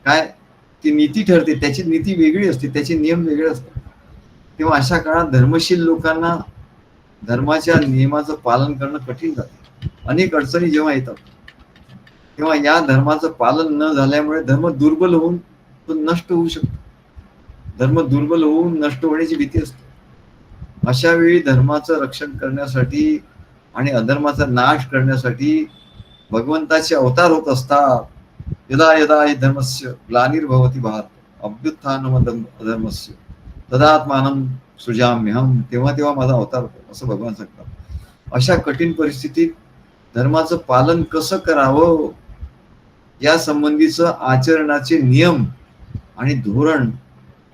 काय, ती नीती ठरते. त्याची नीती वेगळी असते, त्याचे नियम वेगळे असतात. तेव्हा अशा काळात धर्मशील लोकांना धर्माच्या नियमाचं पालन करणं कठीण जातं. अनेक अडचणी जेव्हा येतात तेव्हा या धर्माचं पालन न झाल्यामुळे धर्म दुर्बल होऊन तो नष्ट होऊ शकतो. धर्म दुर्बल होऊन नष्ट होण्याची भीती असते. अशा वेळी धर्माचं रक्षण करण्यासाठी आणि अधर्माचा नाश करण्यासाठी भगवंताचे अवतार होत असतात. यदा यदा हि धर्मस्य ग्लानिर्भवति भारत अभ्युत्थानम अधर्मस्य तदात्मानं सृजाम्यहम. तेव्हा तेव्हा माझा अवतार होतो असं भगवान सांगतात. अशा कठीण परिस्थितीत धर्माचं पालन कसं करावं या संबंधीचं आचरणाचे नियम आणि धोरण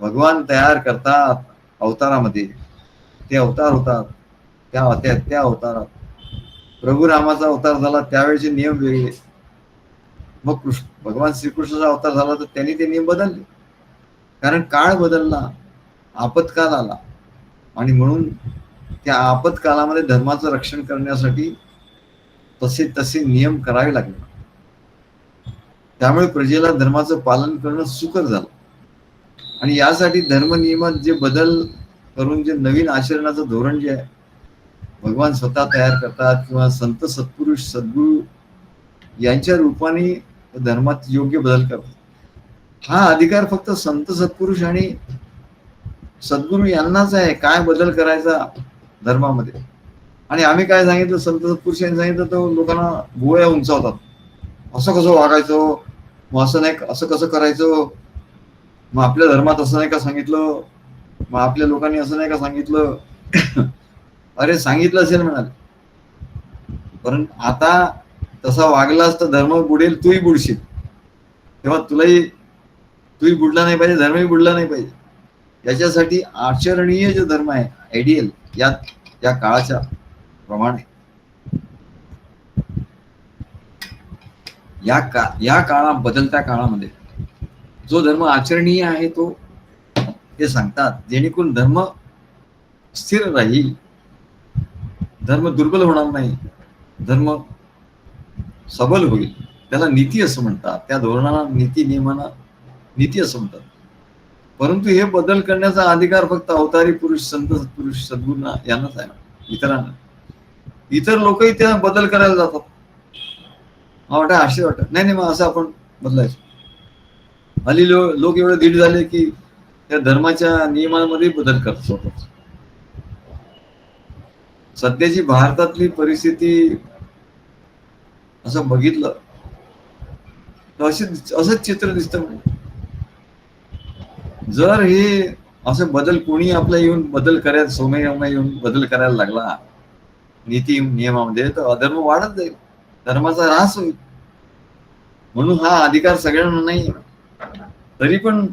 भगवान तयार करतात अवतारामध्ये. ते अवतार होतात त्या अवतारात प्रभू रामाचा अवतार झाला त्यावेळेचे नियम वेगळे. मग भगवान श्रीकृष्णाचा अवतार झाला तर त्यांनी ते नियम बदलले, कारण काळ बदलला, आपत्काल आला आणि म्हणून त्या आपत्कालामध्ये धर्माचं रक्षण करण्यासाठी तसे तसे नियम करावे लागले. त्यामुळे प्रजेला धर्माचं पालन करणं सुकर झालं आणि यासाठी धर्म नियमात जे बदल करून जे नवीन आचरणाचं धोरण जे आहे भगवान स्वतः तयार करतात किंवा संत सत्पुरुष सद्गुरू यांच्या रूपाने धर्मात योग्य बदल करतात. हा अधिकार फक्त संत सत्पुरुष आणि सद्गुरू यांनाच आहे काय बदल करायचा धर्मामध्ये. आणि आम्ही काय सांगितलं, संत सत्पुरुष यांनी सांगितलं तर लोकांना भुवया उंचावतात. असं कसं वागायचं, मग असं नाही, असं कसं करायचं, मग आपल्या धर्मात असं नाही का सांगितलं, मग आपल्या लोकांनी असं नाही का सांगितलं. अरे सांगितलं असेल म्हणाले, परंतु आता तसा वागलास तर धर्म बुडेल, तूही बुडशील. तेव्हा तूही बुडला नाही पाहिजे, धर्मही बुडला नाही पाहिजे. याच्यासाठी आचरणीय जो धर्म आहे आयडियल या काळाच्या प्रमाणे या बदलत्या काळामध्ये जो धर्म आचरणीय आहे तो हे सांगतात, जेणेकरून धर्म स्थिर राहील, धर्म दुर्बल होणार नाही, धर्म सबल होईल. त्याला नीती असं म्हणतात, त्या धोरणाला नीती नियमांना नीती असं म्हणतात. परंतु हे बदल करण्याचा अधिकार फक्त अवतारी पुरुष संत पुरुष सद्गुरूंना यांनाच आहे, इतरांना. इतर लोकही त्या बदल करायला जातात. असे वाटत नाही मग असं आपण बदलायचं. हल्ली लोक एवढे दीड झाले की त्या धर्माच्या नियमांमध्ये बदल करतात. सध्याची भारतातली परिस्थिती असं बघितलं तर असंच चित्र दिसतं. जर हे असं बदल कोणी आपला येऊन बदल करायला सोमय्या येऊन बदल करायला लागला नीती नियमामध्ये तर अधर्म वाढत जाईल, धर्माचा ऱ्हास होईल. म्हणून हा अधिकार सगळ्यांना नाही. तरी पण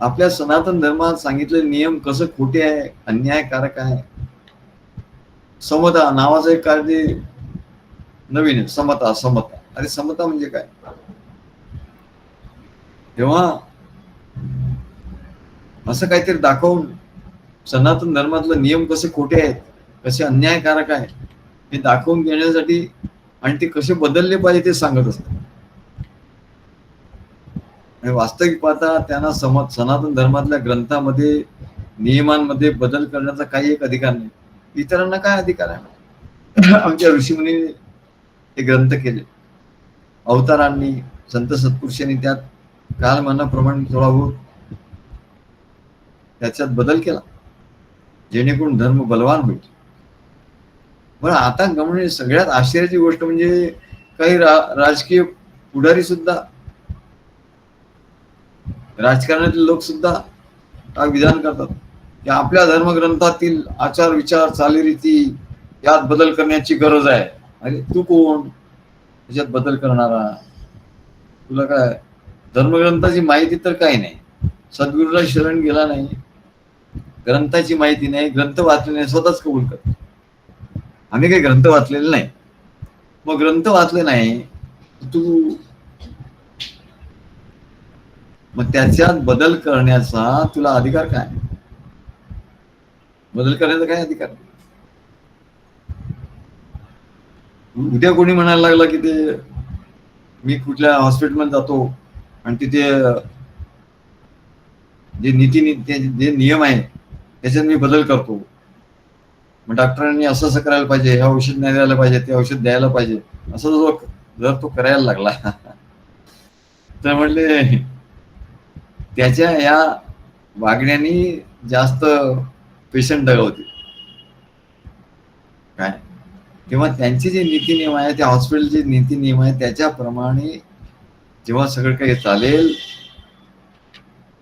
आपल्या सनातन धर्मात सांगितलेले नियम कसं खोटे आहे, अन्यायकारक आहे. समता नावाचं एक कार्य नवीन आहे, समता. अरे समता म्हणजे काय? तेव्हा असं काहीतरी दाखवून सनातन धर्मातले नियम कसे खोटे आहेत, कसे अन्यायकारक आहे हे दाखवून देण्यासाठी आणि ते कसे बदलले पाहिजे ते सांगत असतात. आणि वास्तविक पाहता त्यांना सनातन धर्मातल्या ग्रंथामध्ये नियमांमध्ये बदल करण्याचा काही एक अधिकार नाही. इतरांना काय अधिकार आहे? आमच्या ऋषीमुनी ते ग्रंथ केले, अवतारांनी संत सत्पुरुषांनी त्यात कालमानाप्रमाणे थोडा बहुत त्याच्यात बदल केला जेणेकरून धर्म बलवान होईल. पण आता गमणे सगळ्यात आश्चर्याची गोष्ट म्हणजे काही राजकीय पुढारी सुद्धा, राजकारणातील लोक सुद्धा विधान करतात की आपल्या धर्मग्रंथातील आचार विचार चालीरीती यात बदल करण्याची गरज आहे. अरे तू कोण त्याच्यात बदल करणारा? तुला काय धर्मग्रंथाची माहिती तर काही नाही, सद्गुरूला शरण गेला नाही, ग्रंथाची माहिती नाही, ग्रंथ वाचले नाही, स्वतःच कबूल करतो आम्ही काही ग्रंथ वाचलेले नाही. मग ग्रंथ वाचले नाही तू, मग त्याच्यात बदल करण्याचा तुला अधिकार काय? बदल करण्याचा काय अधिकार? उद्या कोणी म्हणायला लागला की ते मी कुठल्या हॉस्पिटलमध्ये जातो आणि तिथे जे नियम आहे त्याच्यात मी बदल करतो, मग डॉक्टरांनी असं असं करायला पाहिजे, हे औषध नाही द्यायला पाहिजे, ते औषध द्यायला पाहिजे, असं जर तो करायला लागला तर म्हणले त्याच्या या वागण्याने जास्त पेशंट दगावतील काय. तेव्हा त्यांचे जे नीती नियम आहे, त्या हॉस्पिटलचे नीती नियम आहे, त्याच्याप्रमाणे जेव्हा सगळं काही चालेल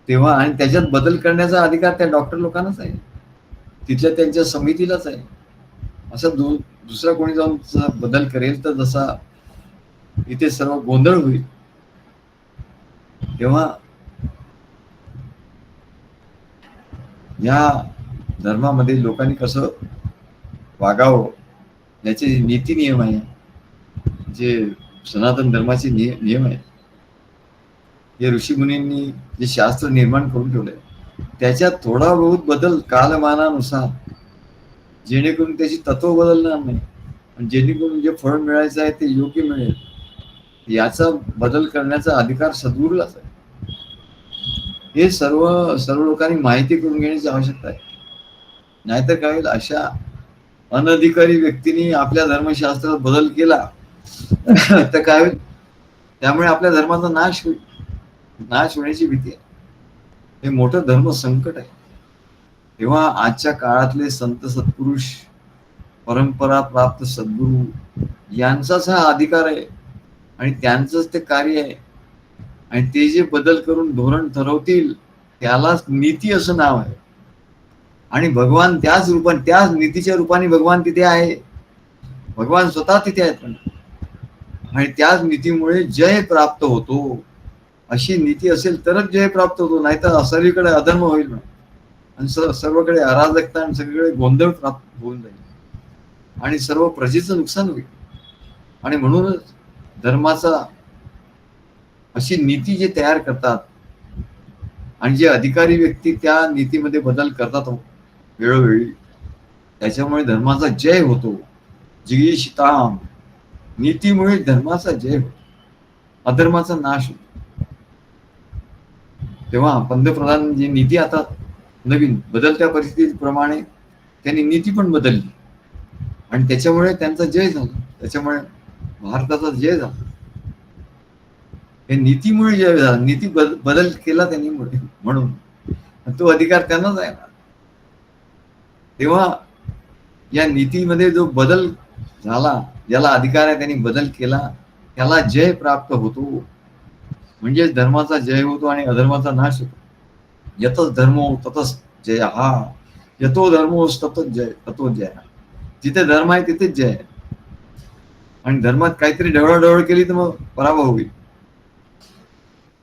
तेव्हा, आणि त्याच्यात बदल करण्याचा अधिकार त्या डॉक्टर लोकांनाच आहे, तिथल्या त्यांच्या समितीलाच आहे. असं दुसरा कोणी जाऊन बदल करेल तर जसा इथे सर्व गोंधळ होईल. तेव्हा या धर्मामध्ये लोकांनी कसं वागावं याचे नीती नियम आहे, जे सनातन धर्माचे नियम आहे, जे ऋषीमुनींनी जे शास्त्र निर्माण करून ठेवलंय, त्याच्यात थोडा बहुत बदल कालमानानुसार, जेणेकरून त्याची तत्व बदलणार नाही आणि जेणेकरून जे फळ मिळायचं आहे ते योग्य मिळेल, याचा बदल करण्याचा अधिकार सद्गुरूलाच आहे. हे सर्व लोकांनी माहिती करून घेण्याची आवश्यकता आहे. नाहीतर काय होईल, अशा अनधिकारी व्यक्तींनी आपल्या धर्मशास्त्रात बदल केला तर काय होईल, त्यामुळे आपल्या धर्माचा नाश होईल, नाश होण्याची भीती आहे. हे मोठं धर्म संकट आहे. तेव्हा आजच्या काळातले संत सत्पुरुष, परंपरा प्राप्त सद्गुरू यांचाच हा अधिकार आहे आणि त्यांचंच ते कार्य आहे, आणि ते जे बदल करून धोरण ठरवतील त्यालाच नीती असं नाव आहे. आणि भगवान त्याच रूपाने, त्याच नीतीच्या रूपाने भगवान तिथे आहे, भगवान स्वतः तिथे आहेत पण, आणि त्याच नीतीमुळे जय प्राप्त होतो. अशी नीती असेल तरच जय प्राप्त होतो, नाहीतर सर्वीकडे अधर्म होईल आणि सर्वकडे अराजकता आणि सगळीकडे गोंधळ प्राप्त होऊन जाईल आणि सर्व प्रजेचं नुकसान होईल. आणि म्हणूनच धर्माचा अशी नीती जे तयार करतात आणि जे अधिकारी व्यक्ती त्या नीतीमध्ये बदल करतात वेळोवेळी, त्याच्यामुळे धर्माचा जय होतो. जिगीषिताम, नीतीमुळे धर्माचा जय होतो, अधर्माचा नाश होतो. तेव्हा पंतप्रधान जी नीती आता नवीन बदलत्या परिस्थितीप्रमाणे त्यांनी नीती पण बदलली आणि त्याच्यामुळे त्यांचा जय झाला, त्याच्यामुळे भारताचा जय झाला. हे नीतीमुळे जय झाला, नीती बदल केला त्यांनी म्हणून तो अधिकार त्यांनाच आहे ना. तेव्हा या नीतीमध्ये जो बदल झाला, ज्याला अधिकार आहे त्यांनी बदल केला, त्याला जय प्राप्त होतो, म्हणजे धर्माचा जय होतो आणि अधर्माचा नाश होतो. यतच धर्मो ततच जय, हा यतो धर्मो ततच जय, ततो जय. जिथे धर्म आहे तिथेच जय आहे, आणि धर्मात काहीतरी ढवळाढवळ केली तर मग पराभव होईल.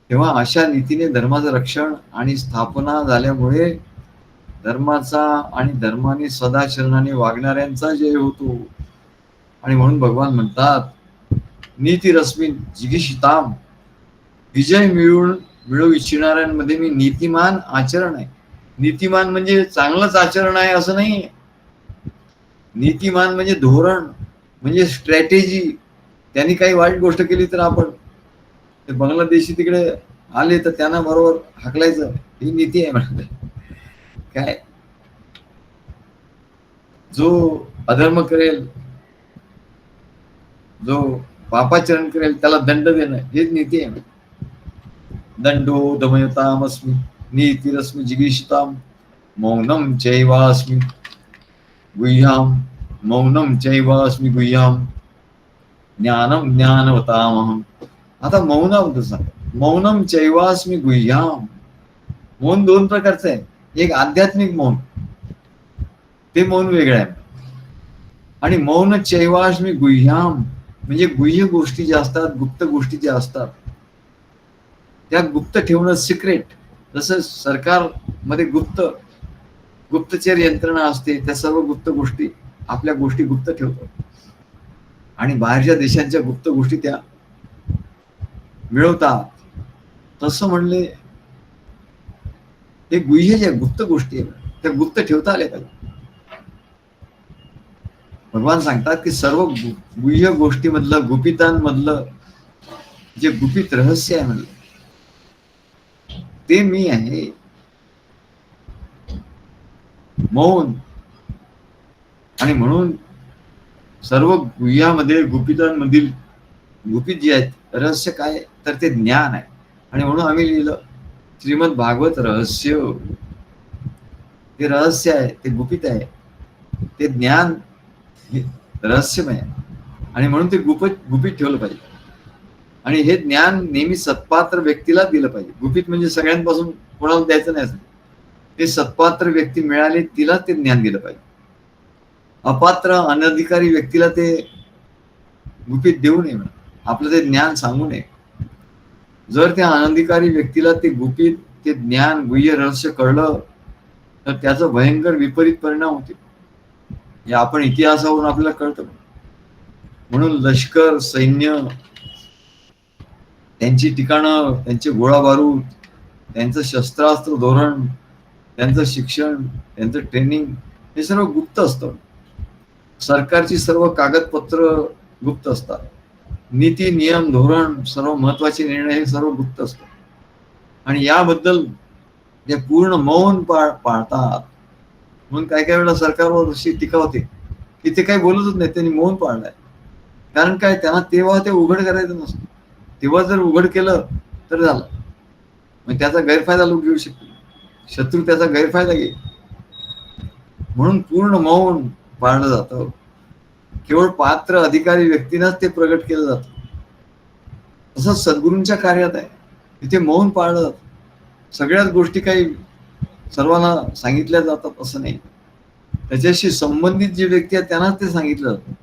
तेव्हा अशा नीतीने धर्माचं रक्षण आणि स्थापना झाल्यामुळे धर्माचा आणि धर्माने सदाचरणाने वागणाऱ्यांचा जय होतो. आणि म्हणून भगवान म्हणतात नीतिरस्मिन् जिगीषिताम्, विजय मिळू इच्छिणाऱ्यांमध्ये मी नीतिमान आचरण आहे. नीतिमान म्हणजे चांगलंच आचरण आहे असं नाही. नीतिमान म्हणजे धोरण, म्हणजे स्ट्रॅटेजी. त्यांनी काही वाईट गोष्ट केली तर आपण ते बांगलादेशी तिकडे आले तर त्यांना बरोबर हाकलायचं, ही नीती आहे म्हणते. काय जो अधर्म करेल, जो पापाचरण करेल त्याला दंड देणं, हेच नीती आहे. दंडो दमयतामस्मि नीतिरस्मि जिगीषिताम्, मौनम चैवास्मि गुह्याम, मौनम चैवास्मि गुह्याम, ज्ञानम ज्ञानवतामहम्. आता मौनम तसा, मौनम चैवास्मि गुह्याम. मौन दोन प्रकारचं आहे. एक आध्यात्मिक मौन, ते मौन वेगळं आहे, आणि मौन चैवास्मि गुह्याम म्हणजे गुह्य गोष्टी ज्या असतात, गुप्त गोष्टी ज्या असतात त्या गुप्त ठेवणं, सिक्रेट. जसं सरकार मध्ये गुप्त गुप्तचर यंत्रणा असते, त्या सर्व गुप्त गोष्टी, आपल्या गोष्टी गुप्त ठेवतात आणि बाहेरच्या देशांच्या गुप्त गोष्टी त्या मिळवतात. तसं म्हणले हे गुह्य ज्या गुप्त गोष्टी आहेत त्या गुप्त ठेवता आल्या पाहिजे. भगवान सांगतात की सर्व गुह्य गोष्टीमधलं, गुपितांमधलं जे गुपित रहस्य आहे म्हणलं ते मी आहे. मौन. आणि म्हणून सर्व गुह्यामध्ये, गुपितांमधील गुपित जे आहेत रहस्य काय तर ते ज्ञान आहे. आणि म्हणून आम्ही लिहिलं श्रीमद भागवत रहस्य. ते रहस्य आहे, ते गुपित आहे, ते ज्ञान रहस्यमय आहे. आणि म्हणून ते गुपित ठेवलं पाहिजे. आणि हे ज्ञान नेहमी सत्पात्र व्यक्तीला दिलं पाहिजे. गुपित म्हणजे सगळ्यांपासून कोणाला द्यायचं नाही. ते सत्पात्र व्यक्ती मिळाले तिला ते ज्ञान दिलं पाहिजे. अपात्र अनधिकारी व्यक्तीला ते गुपित देऊ नये, आपलं ते ज्ञान सांगू नये. जर त्या अनधिकारी व्यक्तीला ते गुपित, ते ज्ञान, गुह्य रहस्य कळलं तर त्याचं भयंकर विपरीत परिणाम होते. हे आपण इतिहासावरून आपल्याला कळतं. म्हणून लष्कर, सैन्य, त्यांची ठिकाणं, त्यांचे गोळा बारूद, त्यांचं शस्त्रास्त्र धोरण, त्यांचं शिक्षण, त्यांचं ट्रेनिंग हे सर्व गुप्त असतं. सरकारची सर्व कागदपत्र गुप्त असतात. नीती, नियम, धोरण, सर्व महत्वाचे निर्णय हे सर्व गुप्त असतात. आणि याबद्दल ते पूर्ण मौन पाळतात. म्हणून काय काय वेळेला सरकारवर अशी टीका होते की ते काही बोलतच नाही, त्यांनी मौन पाळलाय. कारण काय, त्यांना तेव्हा ते उघड करायचं नसतं. तेव्हा जर उघड केलं तर झालं, मग त्याचा गैरफायदा लोक घेऊ शकतील, शत्रू त्याचा गैरफायदा घेईल. म्हणून पूर्ण मौन पाळलं जातं. केवळ पात्र अधिकारी व्यक्तींनाच ते प्रगट केलं जातं. तसंच सद्गुरूंच्या कार्यात आहे, तिथे मौन पाळलं जातं. सगळ्याच गोष्टी काही सर्वांना सांगितल्या जातात असं नाही. त्याच्याशी संबंधित जे व्यक्ती आहेत त्यांनाच ते सांगितलं जातं.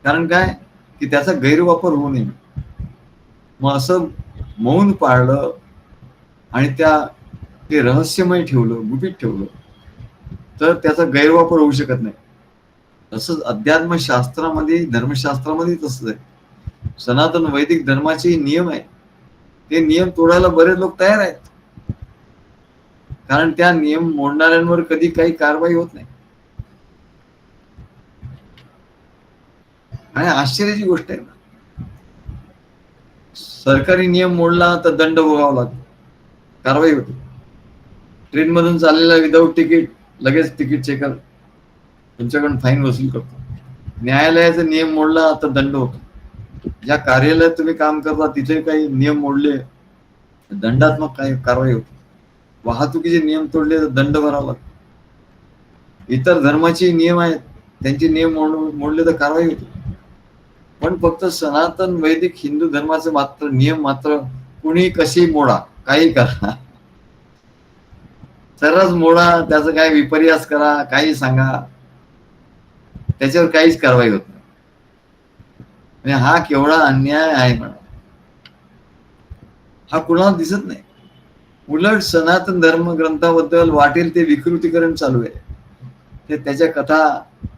कारण काय की त्याचा गैरवापर होऊ नये. मग असं मौन पाळलं आणि ते रहस्यमय ठेवलं, गुपित ठेवलं तर त्याचा गैरवापर होऊ शकत नाही. तसंच अध्यात्मशास्त्रामध्ये, धर्मशास्त्रामध्ये तसंच आहे. सनातन वैदिक धर्माचे नियम आहे, ते नियम तोडायला बरेच लोक तयार आहेत. कारण त्या नियम मोडणाऱ्यांवर कधी काही कारवाई होत नाही. आणि आश्चर्याची गोष्ट आहे ना, सरकारी नियम मोडला तर दंड भोगावा लागतो, कारवाई होते. ट्रेन मधून चाललेला विदाऊट तिकीट लगेच तिकीट चेकर तुमच्याकडून फाईन वसूल करतो. न्यायालयाचा नियम मोडला तर दंड होतो. ज्या कार्यालयात तुम्ही काम करता तिथे काही नियम मोडले दंडात्मक काही कारवाई होती. वाहतुकीचे नियम तोडले तर दंड भरावा लागतो. इतर धर्माचे नियम आहेत, त्यांचे नियम मोडले तर कारवाई होती. पण फक्त सनातन वैदिक हिंदू धर्माचे मात्र नियम मात्र कुणी कशी मोडा, काही करा, सरस मोडा, त्याचं काय विपर्यास करा, काही सांगा, त्याच्यावर काहीच कारवाई होत नाही. म्हणजे हा केवढा अन्याय आहे म्हणा, हा कुणाला दिसत नाही. उलट सनातन धर्म ग्रंथाबद्दल वाटेल ते विकृतीकरण चालू आहे. ते त्याच्या कथा,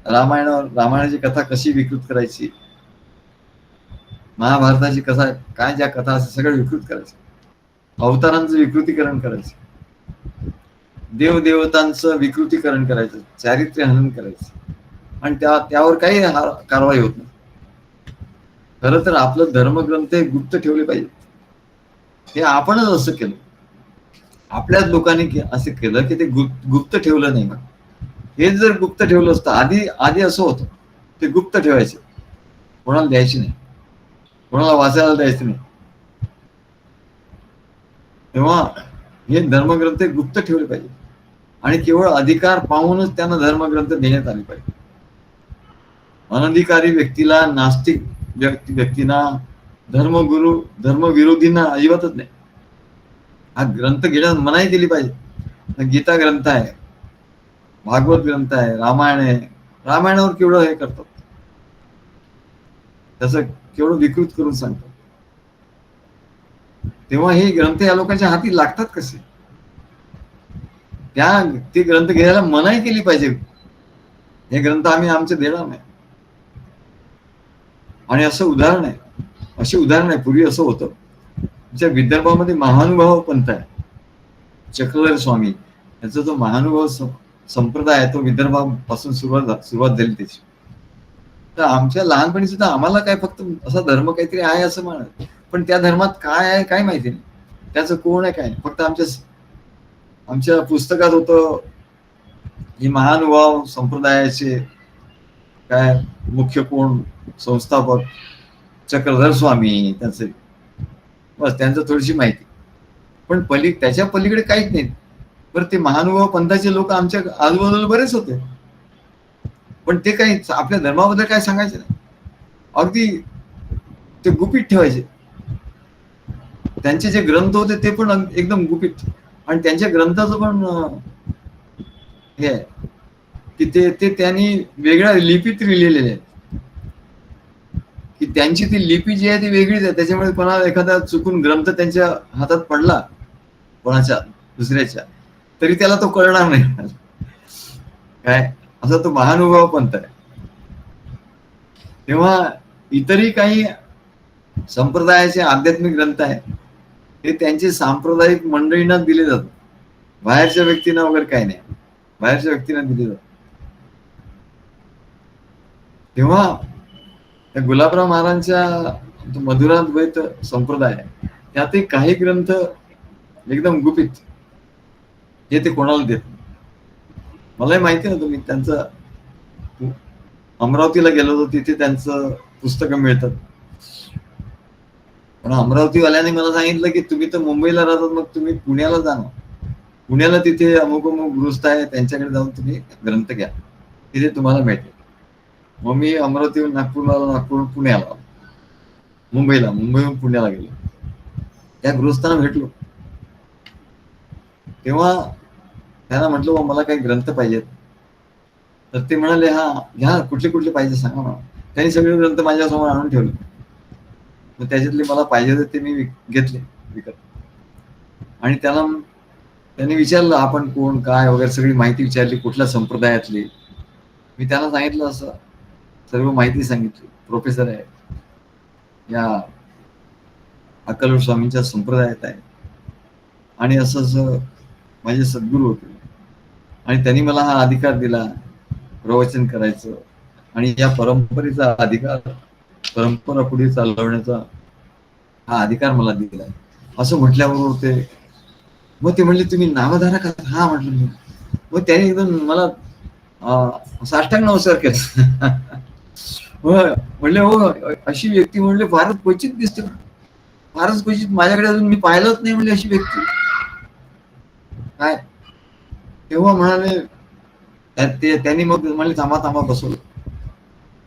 रामायणाची कथा कशी विकृत करायची, महाभारताची कथा, काय ज्या कथा असतात सगळं विकृत करायचं, अवतारांचं विकृतीकरण करायचं, देवदेवतांचं विकृतीकरण करायचं, चारित्र्य हनन करायचं, आणि त्यावर काही कारवाई होत नाही. खरं तर आपलं धर्मग्रंथ हे गुप्त ठेवले पाहिजे. हे आपणच असं केलं, आपल्याच लोकांनी असं केलं की ते गुप्त ठेवलं नाही. हेच जर गुप्त ठेवलं असतं, आधी असं होतं, ते गुप्त ठेवायचे, कोणाला द्यायचे नाही, कोणाला वाचायला द्यायचं नाही. तेव्हा हे धर्मग्रंथ गुप्त ठेवले पाहिजे आणि केवळ अधिकार पाहूनच त्यांना धर्मग्रंथ देण्यात आले पाहिजे. अनधिकारी व्यक्तीला, नास्तिक व्यक्तींना, धर्मगुरू, धर्मविरोधींना अजिबातच नाही. हा ग्रंथ घेण्यास मनाई केली पाहिजे. गीता ग्रंथ आहे, भागवत ग्रंथ आहे, रामायण आहे. रामायणावर केवढं हे करतात, त्याचं केवढं विकृत करून सांगतात. तेव्हा हे ग्रंथ या लोकांच्या हाती लागतात कसे? ते ग्रंथ घ्यायला मनाई केली पाहिजे. हे ग्रंथ आम्ही आमचे देणार नाही. आणि असं उदाहरण आहे, अशी उदाहरण आहे. पूर्वी असं होतं, आमच्या विदर्भामध्ये महानुभाव पंथ आहे, चक्रधर स्वामी याचा जो महानुभाव संप्रदाय आहे तो विदर्भापासून सुरुवात झाली त्याची. तर आमच्या लहानपणी सुद्धा आम्हाला काय फक्त असा धर्म काहीतरी आहे असं म्हणत, पण त्या धर्मात काय आहे काय माहिती नाही, त्याचं कोण आहे काय. फक्त आमच्या पुस्तकात होतं ही महानुभाव संप्रदायाचे काय मुख्य कोण संस्थापक चक्रधर स्वामी, त्यांचे बस त्यांचं थोडीशी माहिती. पण त्याच्या पलीकडे काहीच नाही. बरं, ते महानुभाव पंथाचे लोक आमच्या आजूबाजूला बरेच होते, पण ते काही आपल्या धर्माबद्दल काय सांगायचे नाही. अगदी ते गुपित ठेवायचे. त्यांचे जे ग्रंथ होते ते पण एकदम गुपित. आणि त्यांच्या ग्रंथाचं पण हे आहे की ते त्यांनी वेगळ्या लिपीत लिहिलेले आहे, की त्यांची ती लिपी जी आहे ती वेगळीच आहे. त्याच्यामुळे कोणाला एखादा चुकून ग्रंथ त्यांच्या हातात पडला, कोणाच्या दुसऱ्याच्या, तरी त्याला तो कळणार नाही काय. असा तो महानुभाव पंथ आहे. तेव्हा इतरही काही संप्रदायाचे आध्यात्मिक ग्रंथ आहेत, हे त्यांचे सांप्रदायिक मंडळींना दिले जातात, बाहेरच्या व्यक्तींना वगैरे काही नाही, बाहेरच्या व्यक्तींना दिले जातात. तेव्हा त्या गुलाबराव महाराजांच्या मधुराद्वैत संप्रदाय त्यातही काही ग्रंथ एकदम गुपित, हे ते कोणाला देत. मलाही माहिती नव्हतं. मी त्यांचं अमरावतीला गेलो होतो, तिथे त्यांचं पुस्तकं मिळतात. पण अमरावतीवाल्याने मला सांगितलं की तुम्ही तर मुंबईला राहतात, मग तुम्ही पुण्याला जा ना, पुण्याला तिथे अमुक अमुक गृहस्थ आहे, त्यांच्याकडे जाऊन तुम्ही ग्रंथ घ्या, तिथे तुम्हाला मिळते. मग मी अमरावतीहून नागपूरला आलो, नागपूरहून पुण्याला, मुंबईहून पुण्याला गेलो. त्या गृहस्थांना भेटलो. तेव्हा त्यांना म्हटलं मला काही ग्रंथ पाहिजेत. तर ते म्हणाले हा घ्या, कुठले कुठले पाहिजे सांगा मला. त्यांनी सगळे ग्रंथ माझ्यासमोर आणून ठेवले. मग त्याच्यातले मला पाहिजे होते ते मी घेतले विकत. आणि त्यांनी विचारलं आपण कोण काय वगैरे सगळी माहिती विचारली, कुठल्या संप्रदायातली. मी त्यांना सांगितलं, असं सर्व माहिती सांगितली. प्रोफेसर आहे, या अक्कलकोट स्वामींच्या संप्रदायात आहे, आणि असं माझे सद्गुरू होते, आणि त्यांनी मला हा अधिकार दिला प्रवचन करायचं, आणि या परंपरेचा अधिकार, परंपरा पुढे चालवण्याचा हा अधिकार मला दिला, असं म्हटल्याबरोबर मग ते म्हणले तुम्ही नामधारक आहात? हा म्हटलं मी. मग त्याने एकदम मला साष्टांग नमस्कार केला. म्हणले हो, अशी व्यक्ती म्हणले फारच क्वचित दिसते, फारच क्वचित, माझ्याकडे अजून मी पाहिलंच नाही म्हणले अशी व्यक्ती काय. तेव्हा म्हणाले त्यांनी मग म्हणले थांबा बसवलं.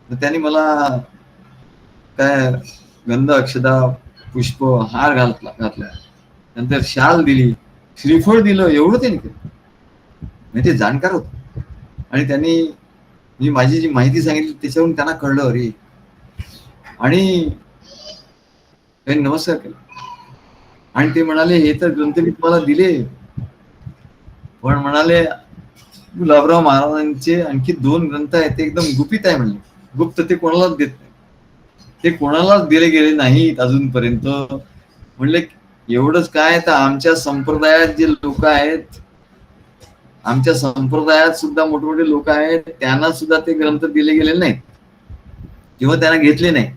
तर त्यांनी मला काय गंध, अक्षदा, पुष्प, हार घातला, नंतर शाल दिली, श्रीफळ दिलं, एवढं त्यांनी केलं. म्हणजे ते जाणकार होत. आणि त्यांनी मी माझी जी माहिती सांगितली त्याच्यावरून त्यांना कळलं अरे, आणि त्यांनी नमस्कार केला. आणि ते म्हणाले हे तर ग्रंथ मी तुम्हाला दिले, पण म्हणाले गुलाबराव महाराजांचे आणखी 2 ग्रंथ आहेत ते एकदम गुपित आहे म्हणले, गुप्त, ते कोणालाच देत नाही, ते कोणालाच दिले गेले नाहीत अजूनपर्यंत. म्हणले एवढंच काय, तर आमच्या संप्रदायात जे लोक आहेत, आमच्या संप्रदायात सुद्धा मोठमोठे लोक आहेत, त्यांना सुद्धा ते ग्रंथ दिले गेले नाहीत किंवा त्यांना घेतले नाही.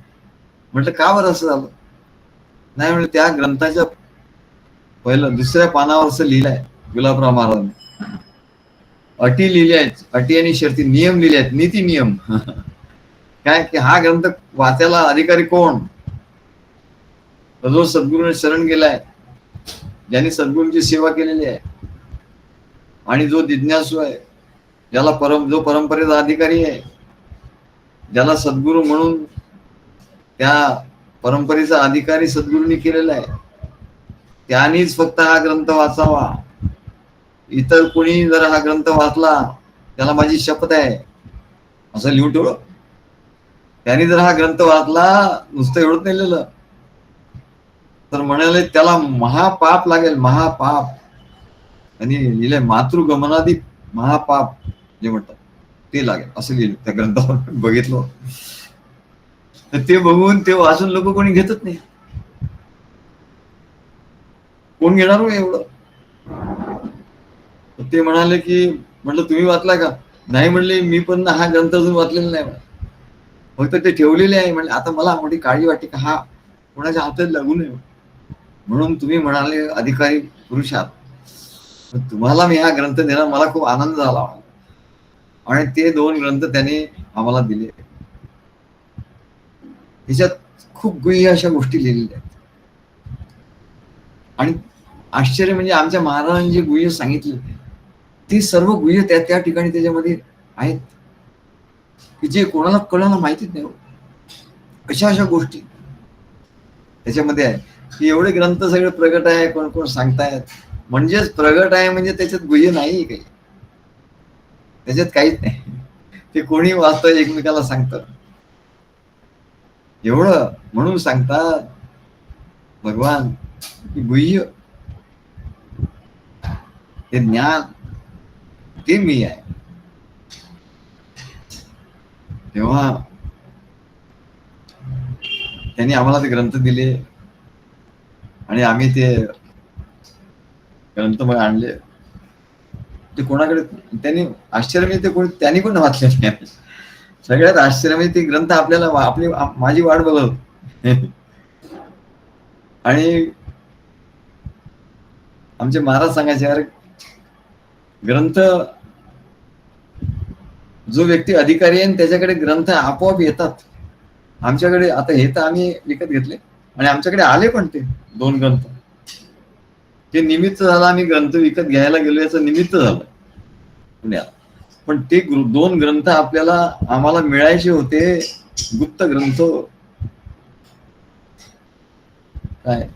म्हटलं का बरं असं झालं? नाही म्हणजे त्या ग्रंथाच्या पहिलं 2ऱ्या पानावर असं लिहिलंय गुलाबराव महाराजांनी, अटी लिहिल्या आहेत, अटी आणि शर्ती, नियम लिहिले आहेत, नीती नियम. काय की हा ग्रंथ वाचायला अधिकारी कोण? जो सद्गुरूने शरण गेलाय, ज्यांनी सद्गुरूंची सेवा केलेली आहे, आणि जो जिज्ञासू आहे, ज्याला जो परंपरेचा अधिकारी आहे, ज्याला सद्गुरू म्हणून त्या परंपरेचा अधिकारी सद्गुरूंनी केलेला आहे, त्यांनीच फक्त हा ग्रंथ वाचावा. इतर कोणी जर हा ग्रंथ वाचला, त्याला माझी शपथ आहे, असं लिहून ठेवलं. त्यांनी जर हा ग्रंथ वाचला, नुसतं एवढं नाही लिहिलं, तर म्हणाले त्याला महापाप लागेल, महापाप. आणि लिहिलंय मातृगमनादी महापाप जे म्हणतात ते लागेल असं लिहिलं त्या ग्रंथावर. बघितलं तर ते बघून ते वाचून लोक कोणी घेतच नाही. कोण घेणार हो एवढं. ते म्हणाले की म्हटलं तुम्ही वाचला का. नाही म्हणले मी पण हा ग्रंथ अजून वाचलेला नाही. फक्त ते ठेवलेले आहे. म्हणजे आता मला मोठी काळजी वाटते का हा कोणाच्या हातात लागू नये म्हणून तुम्ही म्हणाले अधिकारी पुरुष आहात. तुम्हाला मी हा ग्रंथ देणार मला खूप आनंद झाला आणि ते 2 ग्रंथ त्यांनी आम्हाला दिले. त्याच्यात खूप गुह्य अशा गोष्टी लिहिलेल्या आहेत. आणि आश्चर्य म्हणजे आमच्या महाराजांनी जे गुह्य सांगितले ती सर्व गुह्य त्या त्या ठिकाणी त्याच्यामध्ये आहेत की जे कोणाला कळायला माहितीच नाही. अशा अशा गोष्टी त्याच्यामध्ये आहे की एवढे ग्रंथ सगळे प्रगट आहे. कोण कोण सांगतायत म्हणजेच प्रगट आहे म्हणजे त्याच्यात गुह्य नाही काही. त्याच्यात काहीच नाही. ते कोणी वाचतं एकमेकाला सांगतं एवढं. म्हणून सांगतात भगवान की गुह्य ते ज्ञान ते मी आहे. तेव्हा त्यांनी आम्हाला ते ग्रंथ दिले आणि आम्ही ते ग्रंथ मग आणले. ते कोणाकडे त्यांनी आश्चर्य म्हणजे ते कोणी त्यांनी पण वाचले नाही. सगळ्यात आश्चर्य म्हणजे ते ग्रंथ आपल्याला आपली माझी वाट बघत आणि आमचे महाराज सांगायचे अरे ग्रंथ जो व्यक्ती अधिकारी आहे त्याच्याकडे ग्रंथ आपोआप येतात. आमच्याकडे आता हे तर आम्ही विकत घेतले आणि आमच्याकडे आले पण ते 2 ग्रंथ. ते निमित्त झालं आम्ही ग्रंथ विकत घ्यायला गेलो याचं निमित्त झालं पुण्यात. पण ते 2 ग्रंथ आपल्याला आम्हाला मिळायचे होते गुप्त ग्रंथ काय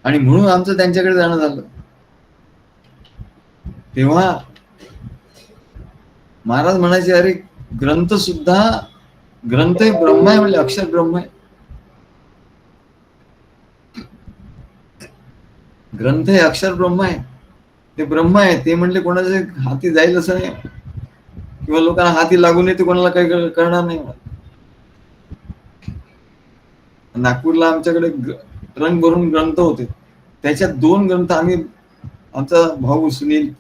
आणि म्हणून आमचं त्यांच्याकडे जाणं झालं. तेव्हा महाराज म्हणायचे अरे ग्रंथ सुद्धा ग्रंथ हे ब्रह्म आहे. म्हणजे अक्षर ब्रह्म आहे. ग्रंथ हे अक्षर ब्रह्म आहे. ते ब्रह्म आहे. ते म्हणले कोणाचे हाती जाईल असं नाही किंवा लोकांना हाती लागू नये ते कोणाला काही करणार नाही. नागपूरला आमच्याकडे ट्रंक भरून ग्रंथ होते. त्याच्यात 2 ग्रंथ आम्ही आमचा भाऊ सुनील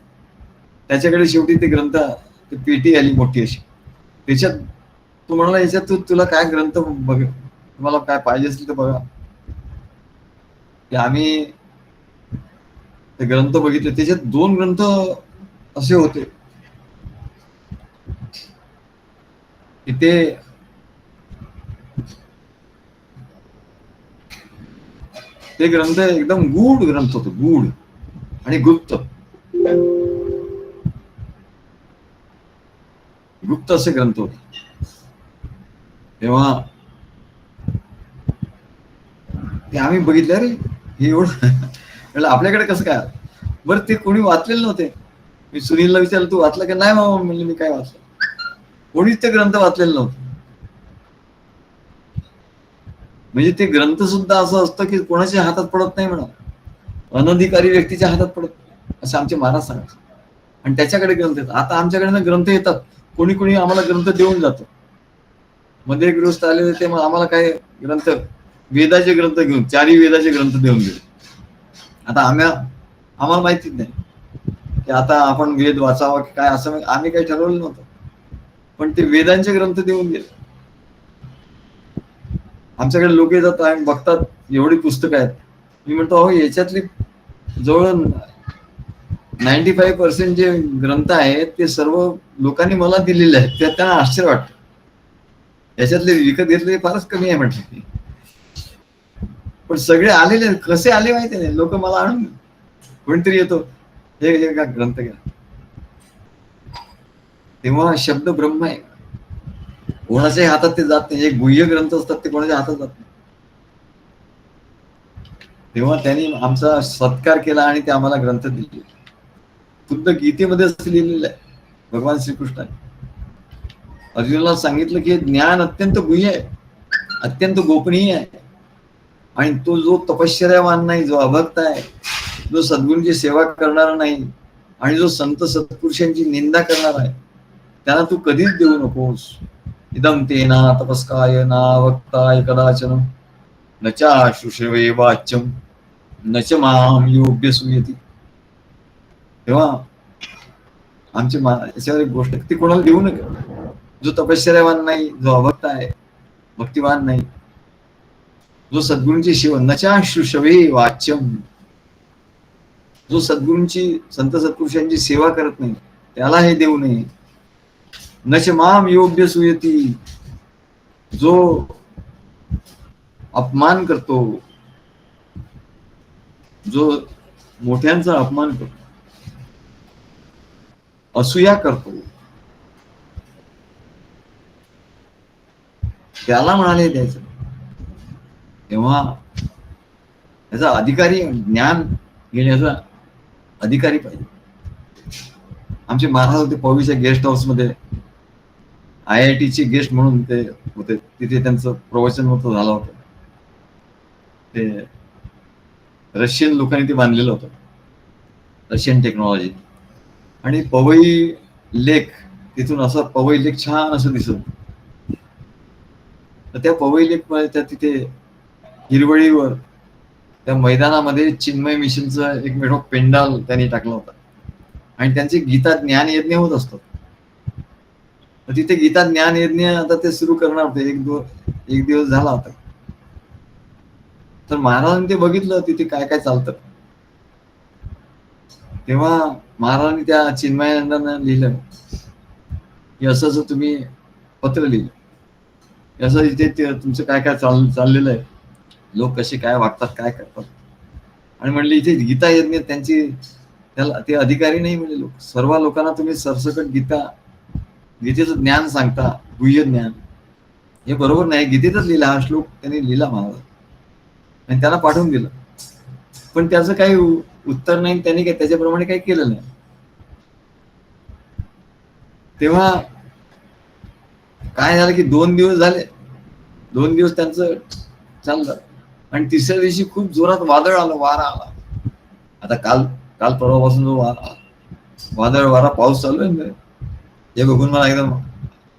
त्याच्याकडे शेवटी ते ग्रंथ पेटी आली मोठी अशी. त्याच्यात तो म्हणाला याच्यात तुला काय ग्रंथ बघ तुम्हाला काय पाहिजे असेल तर बघा. की आम्ही ते ग्रंथ बघितले. त्याच्यात 2 ग्रंथ असे होते की ते ग्रंथ एकदम गूढ ग्रंथ होते. गूढ आणि गुप्त गुप्त असे ग्रंथ होते. तेव्हा ते आम्ही बघितले अरे हे एवढं आपल्याकडे कसं काय बरं. ते कोणी वाचलेलं नव्हते. मी सुनीलला विचारलं तू वाचलं का. नाही मामा म्हणले मी काय वाचलं. कोणीच ते ग्रंथ वाचलेलं नव्हतं. म्हणजे ते ग्रंथ सुद्धा असं असतं की कोणाच्या हातात पडत नाही म्हणा. अनधिकारी व्यक्तीच्या हातात पडत असं आमचे महाराज सांगायचे. आणि त्याच्याकडे ग्रंथ येतात. आता आमच्याकडे ग्रंथ येतात. कोणी कोणी आम्हाला ग्रंथ देऊन जातं. मध्ये एक गृहस्थ आले होते मग आम्हाला काय ग्रंथ वेदाचे ग्रंथ घेऊन 4 वेदाचे ग्रंथ देऊन गेले. आता आम्हाला माहितीच नाही की आता आपण वेद वाचावा की काय असं आम्ही काही ठरवलं नव्हतं. पण ते वेदांचे ग्रंथ देऊन गेले. आमच्याकडे लोक येतात आणि बघतात एवढी पुस्तकं आहेत. मी म्हणतो अहो याच्यातली जवळ 95% जे ग्रंथ आहेत ते सर्व लोकांनी मला दिलेले आहेत. त्यात त्यांना आश्चर्य वाटतं. याच्यातले विकत घेतलेले फारच कमी आहे म्हटलं. पण सगळे आलेले कसे आले माहिती नाही. लोक मला आणून कोणीतरी येतो हे ग्रंथ घ्या. तेव्हा शब्द ब्रह्म आहे. कोणाच्याही हातात ते जात नाही. एक गुह्य ग्रंथ असतात ते कोणाच्या हातात जात नाही. तेव्हा त्यांनी आमचा सत्कार केला आणि ते आम्हाला ग्रंथ दिले. खुद्द गीतेमध्ये असं लिहिलेलं आहे. भगवान श्रीकृष्णाने अर्जुनाला सांगितलं की ज्ञान अत्यंत गुह्य आहे. अत्यंत गोपनीय आहे. आणि तो जो तपश्चर्यावान नाही जो अभक्त आहे जो सद्गुरूंची सेवा करणारा नाही आणि जो संत सत्पुरुषांची निंदा करणार आहे त्याला तू कधीच देऊ नकोस. इदम तेना तपस्काय ना वक्ताय कदाचन न चाशुषवे वाच्यम न च माम योग्य सुयती. तेव्हा आमची याच्यावर एक गोष्ट ती कोणाला देऊ नका. जो तपश्चर्यावान नाही, जो अभक्त आहे, भक्तिवान नाही, जो सद्गुरूंची शिव नचाशुषवे वाच्यम, जो सद्गुरूंची संत सत्पुरुषांची सेवा करत नाही त्याला हे देऊ नये. नच माम योग्य सुयती, जो अपमान करतो, जो मोठ्यांचा अपमान करतो, असूया करतो, त्याला म्हणाले द्यायचं. तेव्हा याचा अधिकारी, ज्ञान घेण्याचा अधिकारी पाहिजे. आमचे महाराज होते पवीच्या गेस्ट हाऊस मध्ये, IIT चे गेस्ट म्हणून ते होते. तिथे त्यांचं प्रवचन होतं, झालं होतं. ते रशियन लोकांनी ते बांधलेलं होतं, रशियन टेक्नॉलॉजी. आणि पवई लेक, तिथून असं पवई लेक छान असं दिसत. तर त्या पवई लेक त्या तिथे हिरवळीवर त्या मैदानामध्ये चिन्मय मिशनचं एक मोठं पेंडाल त्यांनी टाकला होता. आणि त्यांचे गीता ज्ञान यज्ञ होत असतात. तिथे गीता ज्ञान यज्ञ आता ते सुरू करणार होते. एक दिवस झाला होता. तर महाराजांनी ते बघितलं तिथे काय काय चालतं. तेव्हा महाराजांनी त्या चिन्मयानंदांना लिहिलं की असं असं तुम्ही पत्र लिहिलं, असं इथे तुमचं काय काय चाललेलं आहे, लोक कसे काय वागतात, काय करतात. आणि म्हणले इथे गीता यज्ञ त्यांची, त्याला ते अधिकारी नाही म्हणजे लोक. सर्व लोकांना तुम्ही सरसकट गीतेचं ज्ञान सांगता, गुह्य ज्ञान. हे बरोबर नाही. गीतेतच लिहिला हा श्लोक त्यांनी लिहिला महाराज आणि त्याला पाठवून दिलं. पण त्याचं काही उत्तर नाही, त्यांनी काय त्याच्याप्रमाणे काही केलं नाही. तेव्हा काय झालं की 2 दिवस झाले, 2 दिवस त्यांचं चाललं. आणि तिसऱ्या दिवशी खूप जोरात वादळ आलं, वारा आला. आता काल परवापासून जो वादळ वारा पाऊस चालू आहे, हे बघून मला एकदम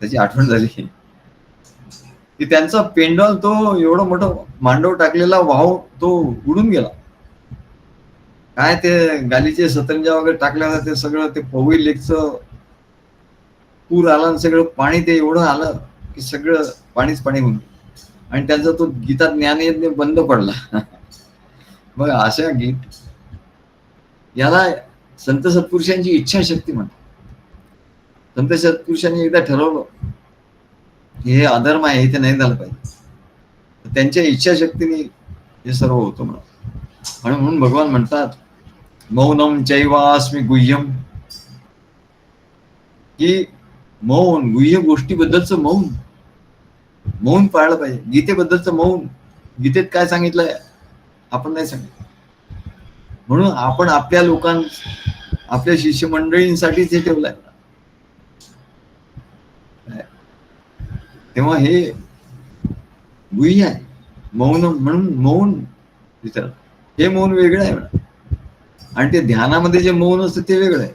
त्याची आठवण झाली की त्यांचा पेंडॉल, तो एवढं मोठं मांडव टाकलेला वाहू, तो उडून गेला. काय ते गालीचे सतरंजा वगैरे टाकल्या होत्या, ते सगळं ते पवई लेकचं पूर आला, सगळं पाणी ते एवढं आलं की सगळं पाणीच पाणी होऊन. आणि त्यांचा तो गीता ज्ञानयज्ञ बंद पडला. मग अशा याला संत सत्पुरुषांची इच्छाशक्ती म्हणतात. संत सत्पुरुषांनी एकदा ठरवलं की हे अधर्म आहे, हे ते नाही झालं पाहिजे, त्यांच्या इच्छाशक्तीने हे सर्व होतं म्हणा. आणि म्हणून भगवान म्हणतात मौनम चैवास्मि गुह्यम, की मौन, गुह्य गोष्टीबद्दलचं मौन पाळलं पाहिजे. गीतेबद्दलचं मौन, गीतेत काय सांगितलंय आपण नाही सांगितलं. म्हणून आपण आपल्या आपल्या शिष्यमंडळींसाठीच हे ठेवलंय. तेव्हा हे गुह्य आहे मौन. म्हणून मौन विचार, हे मौन वेगळं आहे म्हणा. आणि ते ध्यानामध्ये जे मौन असतं ते वेगळं आहे,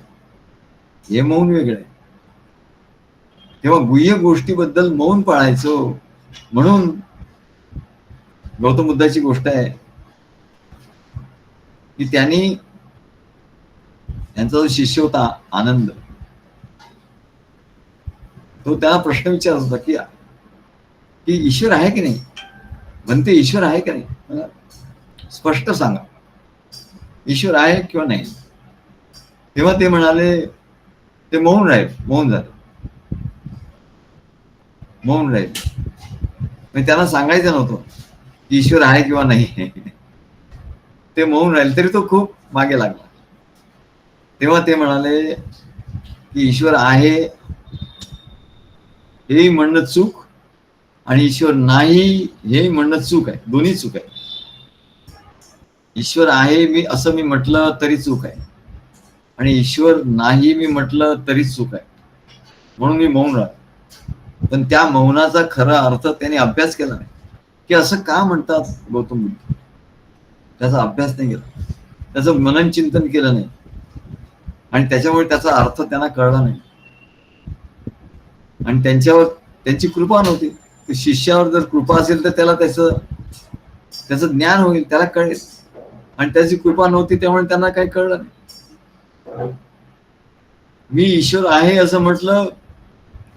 हे मौन वेगळं आहे. तेव्हा गुह्य गोष्टीबद्दल मौन पाळायचं. म्हणून गौतम बुद्धाची गोष्ट आहे की त्यांचा जो शिष्य होता आनंद, तो त्याला प्रश्न विचारत होता की ईश्वर आहे की नाही, म्हणते ईश्वर आहे की नाही, मला स्पष्ट सांगा ईश्वर आहे किंवा नाही. तेव्हा ते म्हणाले, ते मौन झालं. म्हणजे त्यांना सांगायचं नव्हतं की ईश्वर आहे किंवा नाही. ते मौन राहील, तरी तो खूप मागे लागला. तेव्हा ते म्हणाले की ईश्वर आहे हेही म्हणणं चूक, आणि ईश्वर नाही हे म्हणणं चूक आहे. दोन्ही चूक आहे. ईश्वर आहे असं मी म्हटलं तरी चूक आहे, आणि ईश्वर नाही मी म्हटलं तरी चूक आहे. म्हणून मी मौन राहतो. पण त्या मौनाचा खरा अर्थ त्याने अभ्यास केला नाही की असं का म्हणतात गौतम बुद्ध. त्याचा अभ्यास नाही केला, त्याचं मनन चिंतन केलं नाही. आणि त्याच्यामुळे त्याचा अर्थ त्यांना कळला नाही आणि त्यांच्यावर त्यांची कृपा नव्हती. शिष्यावर जर कृपा असेल तर त्याला त्याचं ज्ञान होईल, त्याला कळेल. आणि त्याची कृपा नव्हती त्यामुळे त्यांना काही कळलं नाही. मी ईश्वर आहे असं म्हटलं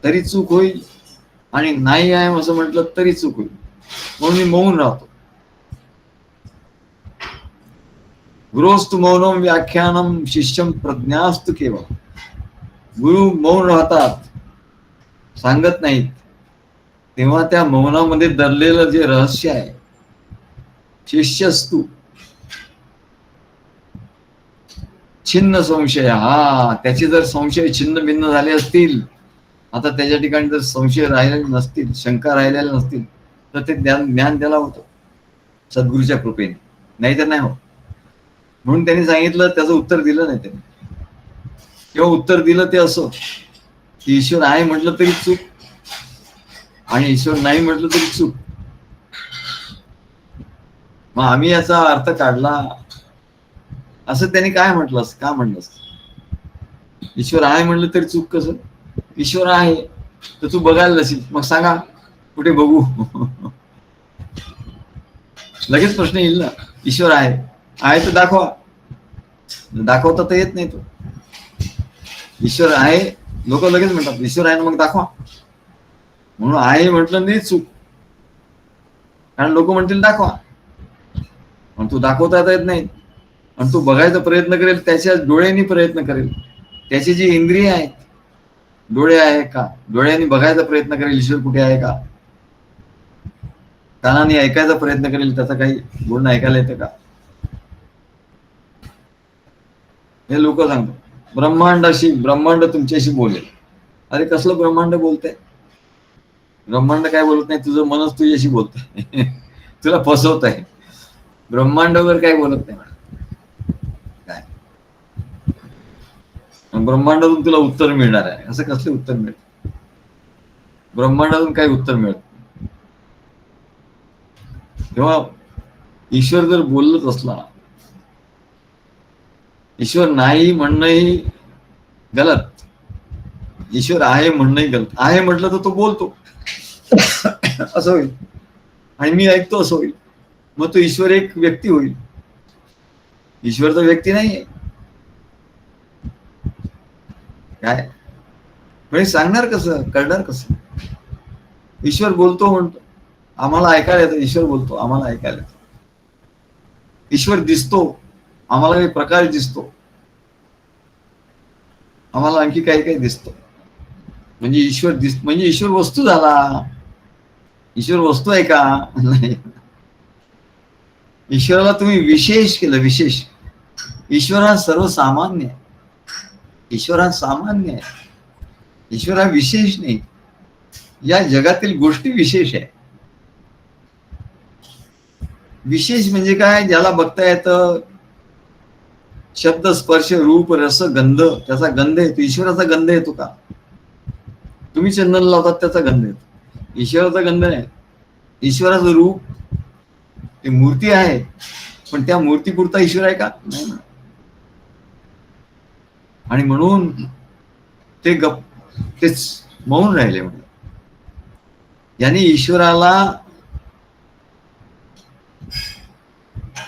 तरी चूक होईल आणि नाही आहे असं म्हटलं तरी चूक होईल, म्हणून मी मौन राहतो. गुरुस्तु मौनम व्याख्यानम शिष्यम प्रज्ञास्तु केवळ. गुरु मौन राहतात, सांगत नाहीत, तेव्हा त्या मौनामध्ये दडलेलं जे रहस्य आहे, शिष्यस्तु छिन्न संशय, हा त्याचे जर संशय छिन्न भिन्न झाले असतील, आता त्याच्या ठिकाणी जर संशय राहिलेले नसतील, शंका राहिलेल्या नसतील, तर ते ज्ञान त्याला होतं सद्गुरूच्या कृपेने, नाही तर नाही होत. म्हणून त्यांनी सांगितलं, त्याचं उत्तर दिलं नाही त्यांनी, किंवा उत्तर दिलं ते असं की ईश्वर आहे म्हटलं तरी चूक आणि ईश्वर नाही म्हटलं तरी चूक. मग आम्ही याचा अर्थ काढला असं त्यांनी काय म्हटलं असं, का म्हटलं असं? ईश्वर आहे म्हटलं तरी चूक कसं? ईश्वर आहे तर तू बघायला नसेल, मग सांगा कुठे बघू? लगेच प्रश्न येईल ना. ईश्वर आहे तर दाखवा. दाखवता तर येत नाही तो. ईश्वर आहे, लोक लगेच म्हणतात ईश्वर आहे ना मग दाखवा, म्हणून आहे म्हटलं नाही चूक, कारण लोक म्हणतील दाखवा, पण तू दाखवता येत नाही. आणि तू बघायचा प्रयत्न करेल, त्याच्या डोळ्यांनी प्रयत्न करेल, त्याची जी इंद्रिय आहेत, डोळे आहे का, डोळ्यांनी बघायचा प्रयत्न करेल ईश्वर कुठे आहे का, कानाने ऐकायचा प्रयत्न करेल त्याचं काही बोलणं ऐकायला येतं का, हे लोक सांगतात. ब्रह्मांड तुमच्याशी बोलेल. अरे कसलं ब्रह्मांड बोलतंय? ब्रह्मांड काय बोलत नाही, तुझं मनच तुझ्याशी बोलतंय. तुला फसवत आहे. ब्रह्मांड वगैरे काय बोलत नाही. काय ब्रह्मांडातून तुला उत्तर मिळणार आहे? असं कसले उत्तर मिळत? ब्रह्मांडातून काही उत्तर मिळत. तेव्हा ईश्वर जर बोलत असला, ईश्वर नाही म्हणणंही गलत, ईश्वर आहे म्हणणंही गलत. आहे म्हटलं तर तो बोलतो असं होईल आणि मी ऐकतो असं होईल. मग तो ईश्वर एक व्यक्ती होईल. ईश्वर तर व्यक्ती नाहीये. काय म्हणजे सांगणार कसं, कळणार कसं? ईश्वर बोलतो म्हणतो, आम्हाला ऐकायला येतं. ईश्वर बोलतो, आम्हाला ऐकायला येतं. ईश्वर दिसतो, आम्हाला काही प्रकाश दिसतो, आम्हाला आणखी काही काही दिसतो. म्हणजे ईश्वर म्हणजे ईश्वर वस्तू झाला. ईश्वर वस्तू आहे का? नाही. ईश्वराला तुम्ही विशेष केलं, विशेष. ईश्वर हा सर्वसामान्य आहे. ईश्वर हा सामान्य आहे. ईश्वर हा विशेष नाही. या जगातील गोष्टी विशेष आहे. विशेष म्हणजे काय? ज्याला बघता येतं, शब्द स्पर्श रूप रस गंध, त्याचा गंध येतो. ईश्वराचा गंध येतो का? तुम्ही चंदन लावतात त्याचा गंध येतो, ईश्वराचा गंध नाही. ईश्वराचं रूप, ती मूर्ती आहे, पण त्या मूर्तीपुरता ईश्वर आहे का? नाही ना. आणि म्हणून तेच मौन राहिले. म्हणजे याने ईश्वराला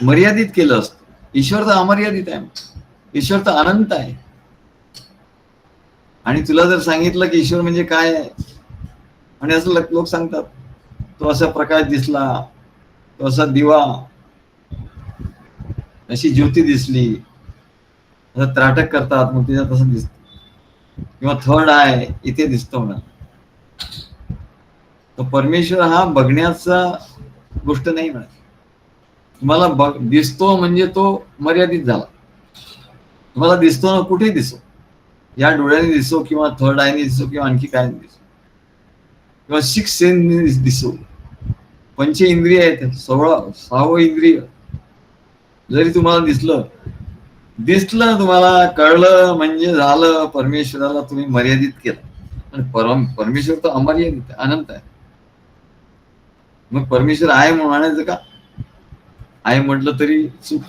मर्यादित केलं असतं. ईश्वर तर अमर्यादित आहे, ईश्वर तर अनंत आहे. आणि तुला जर सांगितलं की ईश्वर म्हणजे काय आहे, आणि असं लोक सांगतात, तो असा प्रकाश दिसला, तो असा दिवा, अशी ज्योती दिसली, असं त्राटक करतात, मग तिच्यात तसं दिसत, किंवा थर्ड आहे इथे दिसतो म्हणा. तर परमेश्वर हा बघण्याचा गोष्ट नाही म्हणा. तुम्हाला दिसतो म्हणजे तो मर्यादित झाला. तुम्हाला दिसतो ना, कुठे दिसो, या डोळ्याने दिसो, किंवा थर्ड आयने दिसो, किंवा आणखी काय दिसो, किंवा सिक्स सेन्स दिसो. पंच इंद्रिय आहेत, 6 इंद्रिय. जरी तुम्हाला दिसलं तुम्हाला कळलं म्हणजे झालं, परमेश्वराला तुम्ही मर्यादित केलं. आणि परमेश्वर तर अमर्यादित अनंत आहे. मग परमेश्वर आहे म्हणून म्हणायचं का? आहे म्हटलं तरी चूक.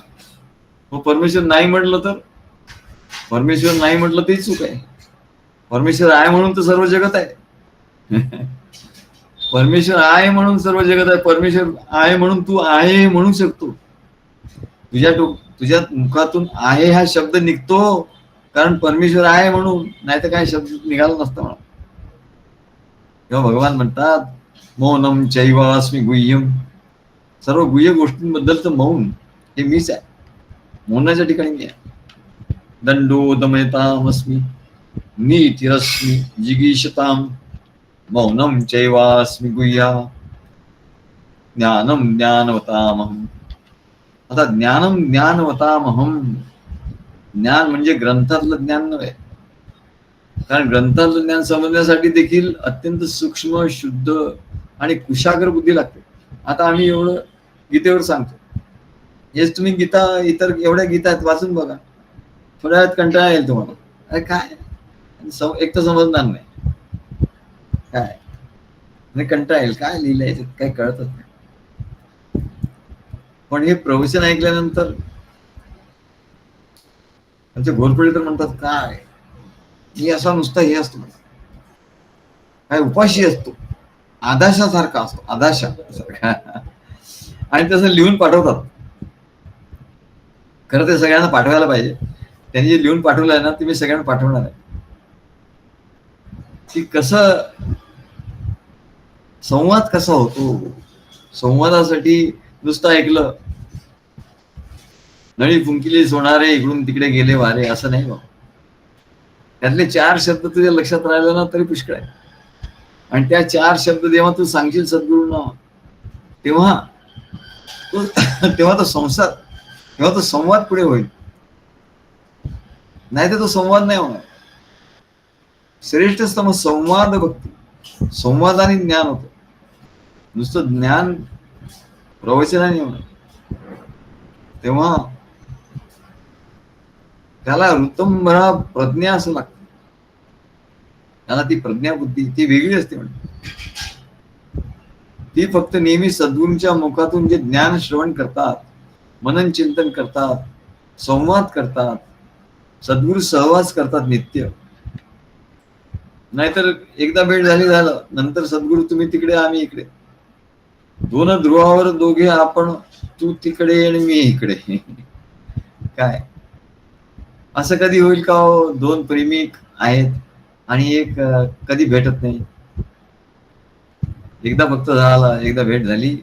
मग परमेश्वर नाही म्हटलं तर परमेश्वर नाही म्हटलं तेही चूक आहे. परमेश्वर आहे म्हणून तर सर्व जगत आहे. परमेश्वर आहे म्हणून सर्व जगत आहे. परमेश्वर आहे म्हणून तू आहे म्हणू शकतो. तुझ्या मुखातून आहे हा शब्द निघतो कारण परमेश्वर आहे म्हणून, नाही तर काय शब्द निघाला नसता म्हणा. तेव्हा भगवान म्हणतात मौनम चैवास्मी गुह्यम, सर्व गुह्य गोष्टींबद्दलचं मौन हे मीच आहे. मौनाच्या ठिकाणी मी आहे. दंडो दमयतामस्मी नीतिरस्मी जिगीषताम मौनम चैवास्मी गुह्या ज्ञानम ज्ञानवतामहम. आता ज्ञानम ज्ञानवतामहम, ज्ञान म्हणजे ग्रंथातलं ज्ञान नव्हे, कारण ग्रंथातलं ज्ञान समजण्यासाठी देखील अत्यंत सूक्ष्म, शुद्ध आणि कुशाग्र बुद्धी लागते. आता आम्ही एवढं गीतेवर सांगतो, हेच तुम्ही गीता इतर एवढ्या गीता आहेत वाचून बघा, थोड्या वेळात कंटाळा येईल तुम्हाला. अरे काय एक तर समजणार नाही, काय म्हणजे कंटाळा येईल, काय लिहिलंय काही कळतच नाही. पण हे प्रवचन ऐकल्यानंतर आमचे घोरपडे तर म्हणतात काय मी असा नुसता हे असतो, काय उपाशी असतो, आदाशासारखा असतो, आदाशा आणि तसं लिहून पाठवतात. खरं ते सगळ्यांना पाठवायला पाहिजे. त्यांनी जे लिहून पाठवलं आहे ना ते मी सगळ्यांना पाठवणार आहे, की कसं संवाद कसा होतो. संवादासाठी नुसतं ऐकलं, नळी फुंकिली सोनारे इकडून तिकडे गेले वारे, असं नाही बाबा. त्यातले 4 शब्द तुझ्या लक्षात राहिले ना तरी पुष्कळ आहे. आणि त्या 4 शब्द जेव्हा तू सांगशील सद्गुरूंना, तेव्हा तो संसार, तेव्हा तो संवाद पुढे होईल. नाही तर तो संवाद नाही होणार. श्रेष्ठतम संवाद भक्ती, संवादाने ज्ञान होतं. नुसतं ज्ञान प्रवचनाने होणार. तेव्हा त्याला ऋतंभरा प्रज्ञा असं लागतं. त्याला ती प्रज्ञा बुद्धी ती वेगळी असते म्हणजे. ती फक्त नेहमी सद्गुरूंच्या मुखातून जे ज्ञान श्रवण करतात, मनन चिंतन करतात, संवाद करतात, सद्गुरू सहवास करतात नित्य. नाहीतर एकदा भेट झाली झालं, नंतर सद्गुरू तुम्ही तिकडे आम्ही इकडे, 2 ध्रुवावर दोघे आपण, तू तिकडे आणि मी इकडे. काय असं कधी होईल का हो? 2 प्रेमिक आहेत आणि एक कधी भेटत नाही. एकदा फक्त झाला, एकदा भेट झाली,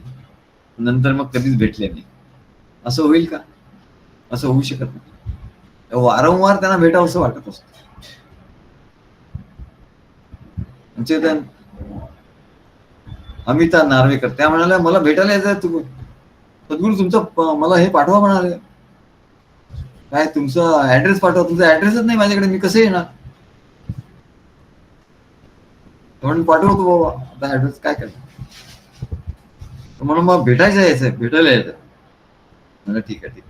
नंतर मग कधीच भेटले नाही, असं होईल का? असं होऊ शकत नाही. वारंवार त्यांना भेटावं असं वाटत असतं. अमिता नार्वेकर त्या म्हणाल्या मला भेटायला यायचं तुम्ही सद्गुरू, तुमचं मला हे पाठवा म्हणाले. काय तुमचा ऍड्रेस पाठवा, तुमचा ऍड्रेसच नाही माझ्याकडे, मी कसं येणार म्हणून पाठवतो बाबा, आता ऍड्रेस काय करणार म्हणून मग भेटायचं यायचंय, भेटायला यायचं. म्हणजे ठीक आहे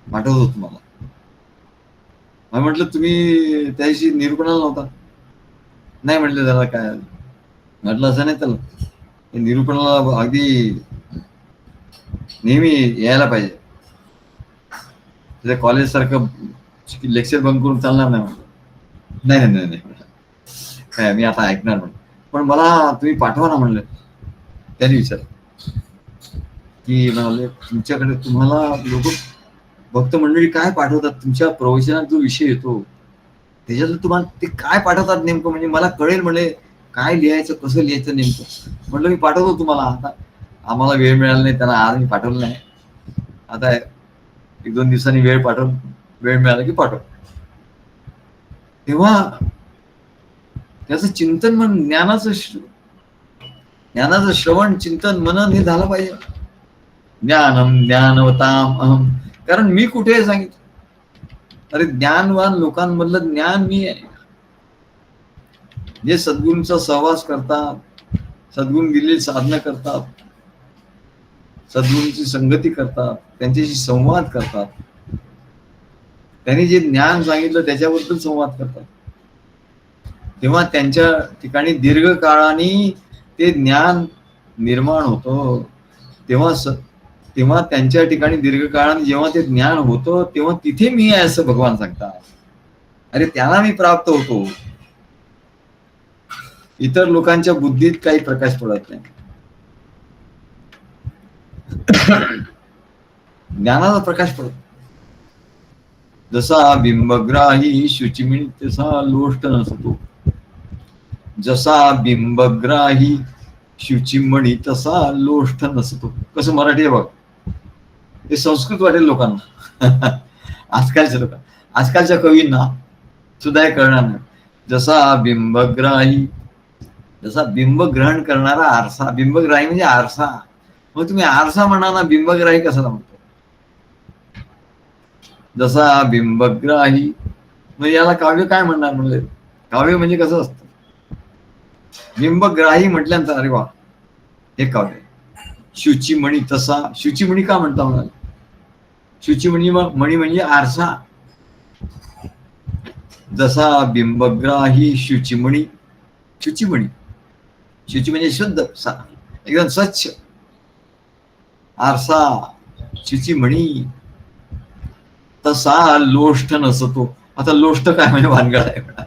पाठवतो तुम्हाला. मग म्हटलं तुम्ही त्याशी निरूपणाला नव्हता. नाही म्हटलं त्याला काय म्हटलं असं नाही, त्याला निरूपणाला अगदी नेहमी यायला पाहिजे. त्याच्या कॉलेज सारखं लेक्चर बंक करून चालणार नाही म्हणलं. नाही नाही नाही काय मी आता ऐकणार म्हणलं, पण मला तुम्ही पाठवा ना म्हणलं. त्यांनी विचारलं की म्हणाले तुमच्याकडे तुम्हाला लोक भक्त मंडळी काय पाठवतात, तुमच्या प्रवचनात जो विषय येतो त्याच्यातून तुम्हाला ते काय पाठवतात नेमकं, म्हणजे मला कळेल म्हणले काय लिहायचं कसं लिहायचं नेमकं. म्हटलं मी पाठवतो तुम्हाला. आता आम्हाला वेळ मिळाला नाही, त्यांना आज मी पाठवलं नाही. आता 1-2 दिवसांनी वेळ मिळाला की पाठव. तेव्हा त्याचं चिंतन मन, ज्ञानाचं श्रवण चिंतन मनन हे झालं पाहिजे. ज्ञानम ज्ञानवताम अहम, कारण मी कुठे सांगितलं, अरे ज्ञानवान लोकांमधलं ज्ञान मी आहे. जे सद्गुरूंचा सहवास करतात, सद्गुरू दिलेली साधना करतात, सद्गुरूंची संगती करतात, त्यांच्याशी संवाद करतात, त्यांनी जे ज्ञान सांगितलं त्याच्याबद्दल संवाद करतात, तेव्हा त्यांच्या ठिकाणी दीर्घकाळाने ते ज्ञान निर्माण होतं. तेव्हा त्यांच्या ठिकाणी दीर्घकाळाने जेव्हा ते ज्ञान होतं तेव्हा तिथे मी आहे असं भगवान सांगतात. अरे त्याला मी प्राप्त होतो. इतर लोकांच्या बुद्धीत काही प्रकाश पडत नाही. ज्ञानाचा प्रकाश पडतो. जसा बिंबग्राही शुचिमणी तसा लोष्ट नसतो. जसा बिंबग्राही शुचिमणी तसा लोष्ट नसतो. कसं मराठी आहे बघ. ते संस्कृत वाटेल लोकांना. आजकालच्या लोकांना, आजकालच्या कवींना सुद्धा हे कळणार नाही. जसा बिंबग्राही, जसा बिंब ग्रहण करणारा आरसा. बिंबग्राही म्हणजे आरसा. मग तुम्ही आरसा म्हणा ना, बिंबग्राही कसा म्हणतो. जसा बिंबग्राही, मग याला काव्य काय म्हणणार म्हणले. काव्य म्हणजे कसं असतं. बिंबग्राही म्हटल्यानंतर अरे वा हे काव्य. शुचिमणी तसा, शुचिमणी का म्हणता म्हणाल. शुचिमणी मणी म्हणजे आरसा. जसा बिंबग्राही शुचिमणी, शुचिमणी, शुची म्हणजे शुद्ध, एकदम स्वच्छ आरसा शुचिमणी तसा लोष्ट नसतो. आता लोष्ट काय म्हणजे भानगड आहे म्हणा.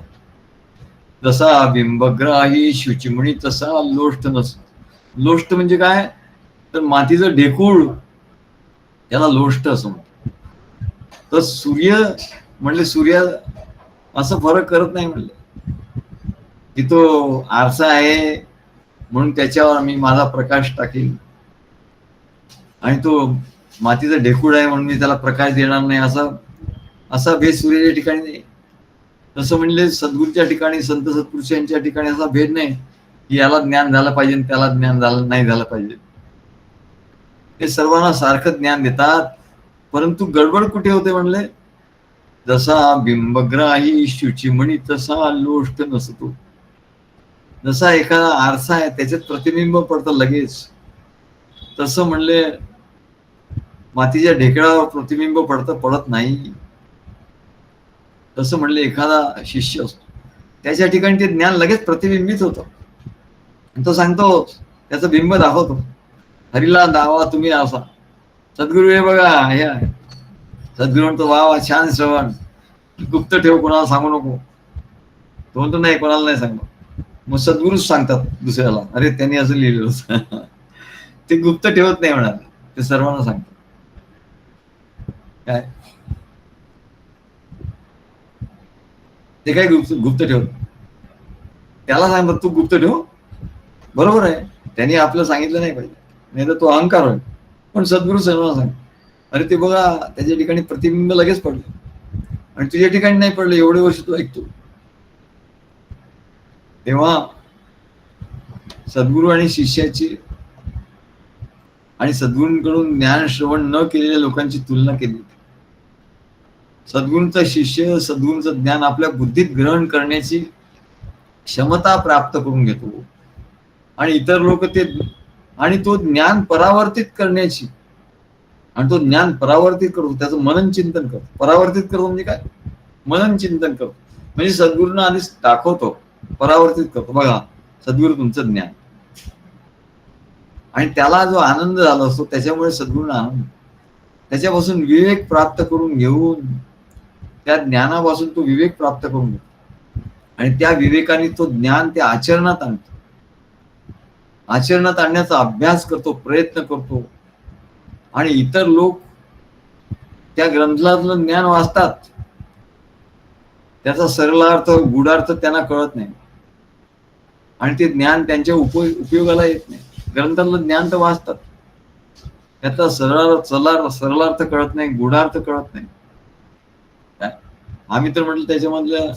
जसा बिंबग्राही शुचिमणी तसा लोष्ट नसतो. लोष्ट म्हणजे काय तर मातीचं ढेकूळ, त्याला लोष्ट असं म्हणतात. तर सूर्य म्हणले, सूर्य असं फरक करत नाही म्हणले की तो आरसा आहे म्हणून त्याच्यावर मी माझा प्रकाश टाकेल आणि तो मातीचा ढेकूळ आहे म्हणून मी त्याला प्रकाश देणार नाही, असा भेद सूर्याच्या ठिकाणी नाही. तसं म्हणले सद्गुरूच्या ठिकाणी, संत सत्पुरुषांच्या ठिकाणी असा भेद नाही की याला ज्ञान झालं पाहिजे त्याला ज्ञान झालं नाही झालं पाहिजे. हे सर्वांना सारखं ज्ञान देतात. परंतु गडबड कुठे होते म्हणले. जसा बिंबग्राही शुचिमणी तसा लोष्ट नसतो. जसा एखादा आरसा आहे त्याच्यात प्रतिबिंब पडतं लगेच, तसं म्हणले मातीच्या ढेकळावर प्रतिबिंब पडत नाही. तसं म्हणले एखादा शिष्य असतो त्याच्या ठिकाणी ते ज्ञान लगेच प्रतिबिंबित होतं. तो सांगतो, त्याचं बिंब दाखवतो. हरीला दावा तुम्ही असा. सद्गुरू हे बघा हे आहे. सद्गुरू म्हणतो वा वा छान श्रवण, गुप्त ठेव, कोणाला सांगू नको. तो म्हणतो नाही कोणाला नाही सांगणार. मग सद्गुरूच सांगतात दुसऱ्याला, अरे त्यांनी असं लिहिलेलं होतं. ते गुप्त ठेवत नाही म्हणा, ते सर्वांना सांगतात. काय ते काय गुप्त ठेवत, त्याला सांगतात तू गुप्त ठेव. बरोबर आहे, त्यांनी आपलं सांगितलं नाही पाहिजे, नाही तर तो अहंकार होईल. पण सद्गुरू सर्वांना सांग, अरे ते बघा त्याच्या ठिकाणी प्रतिबिंब लगेच पडलं आणि तुझ्या ठिकाणी नाही पडलं, एवढे वर्ष तू ऐकतो. तेव्हा सद्गुरू आणि शिष्याची आणि सद्गुरूंकडून ज्ञान श्रवण न केलेल्या लोकांची तुलना केली. सद्गुरूंचा शिष्य सद्गुरूंचं ज्ञान आपल्या बुद्धीत ग्रहण करण्याची क्षमता प्राप्त करून घेतो आणि इतर लोक ते आणि तो ज्ञान परावर्तित करण्याची, आणि तो ज्ञान परावर्तित करतो, त्याचं मनन चिंतन करतो. परावर्तित करतो म्हणजे काय, मनन चिंतन करतो. म्हणजे सद्गुरूंना आधीच दाखवतो, परावर्तित करतो. बघा सद्गुरू तुमचं ज्ञान, आणि त्याला जो आनंद झाला असतो त्याच्यामुळे सद्गुरूंना आनंद, त्याच्यापासून विवेक प्राप्त करून घेऊन, त्या ज्ञानापासून तो विवेक प्राप्त करून घेतो आणि त्या विवेकाने तो ज्ञान ते आचरणात आणतो. आचरणात आणण्याचा अभ्यास करतो, प्रयत्न करतो. आणि इतर लोक त्या ग्रंथातलं ज्ञान वाचतात, त्याचा सरलार्थ गूढार्थ त्यांना कळत नाही आणि ते ज्ञान त्यांच्या उपयोगाला येत नाही. ग्रंथातलं ज्ञान तर वाचतात, त्याचा सरलार्थ कळत नाही, गूढार्थ कळत नाही. आम्ही तर म्हटलं त्याच्यामधलं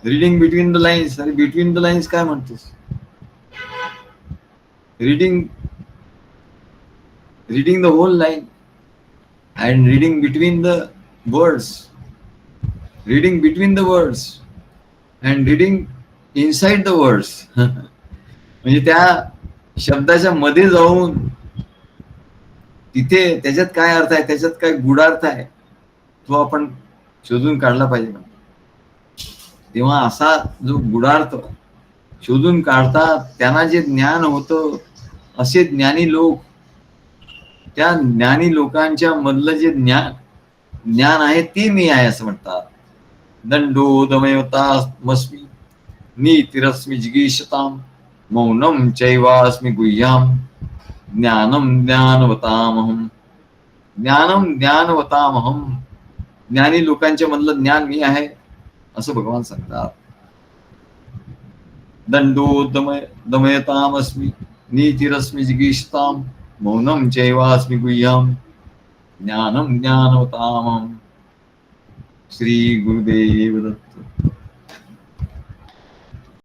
रीडिंग बिटवीन द लाईन्स. अरे बिटवीन द लाईन्स काय म्हणतोस. Reading the whole line and reading between the words, reading between the words and reading inside the words. म्हणजे त्या शब्दाच्या मध्ये जाऊन तिथे त्याच्यात काय अर्थ आहे, त्याच्यात काय गूढार्थ आहे, तो आपण शोधून काढला पाहिजे. तेव्हा असा जो गूढार्थ शोधून काढतात त्यांना जे ज्ञान होतं, असे ज्ञानी लोक, त्या ज्ञानी लोकांच्या मधलं जे ज्ञान आहे ते मी आहे असं म्हणतात. दंडोदमयतामस्मि नीतिरस्मि जिगीषताम् मौनं चैवास्मि गुह्याम् ज्ञानं ज्ञानवतामहम् ज्ञानं ज्ञानवतामहम. ज्ञानी लोकांच्या मधलं ज्ञान मी आहे असं भगवान सांगतात. दंडो दमयतामस्मि नीतिरस्मि जिगीषताम् मौनं चैवास्मि गुह्याम् ज्ञानं ज्ञानवतामहम्. श्री गुरुदेव दत्त.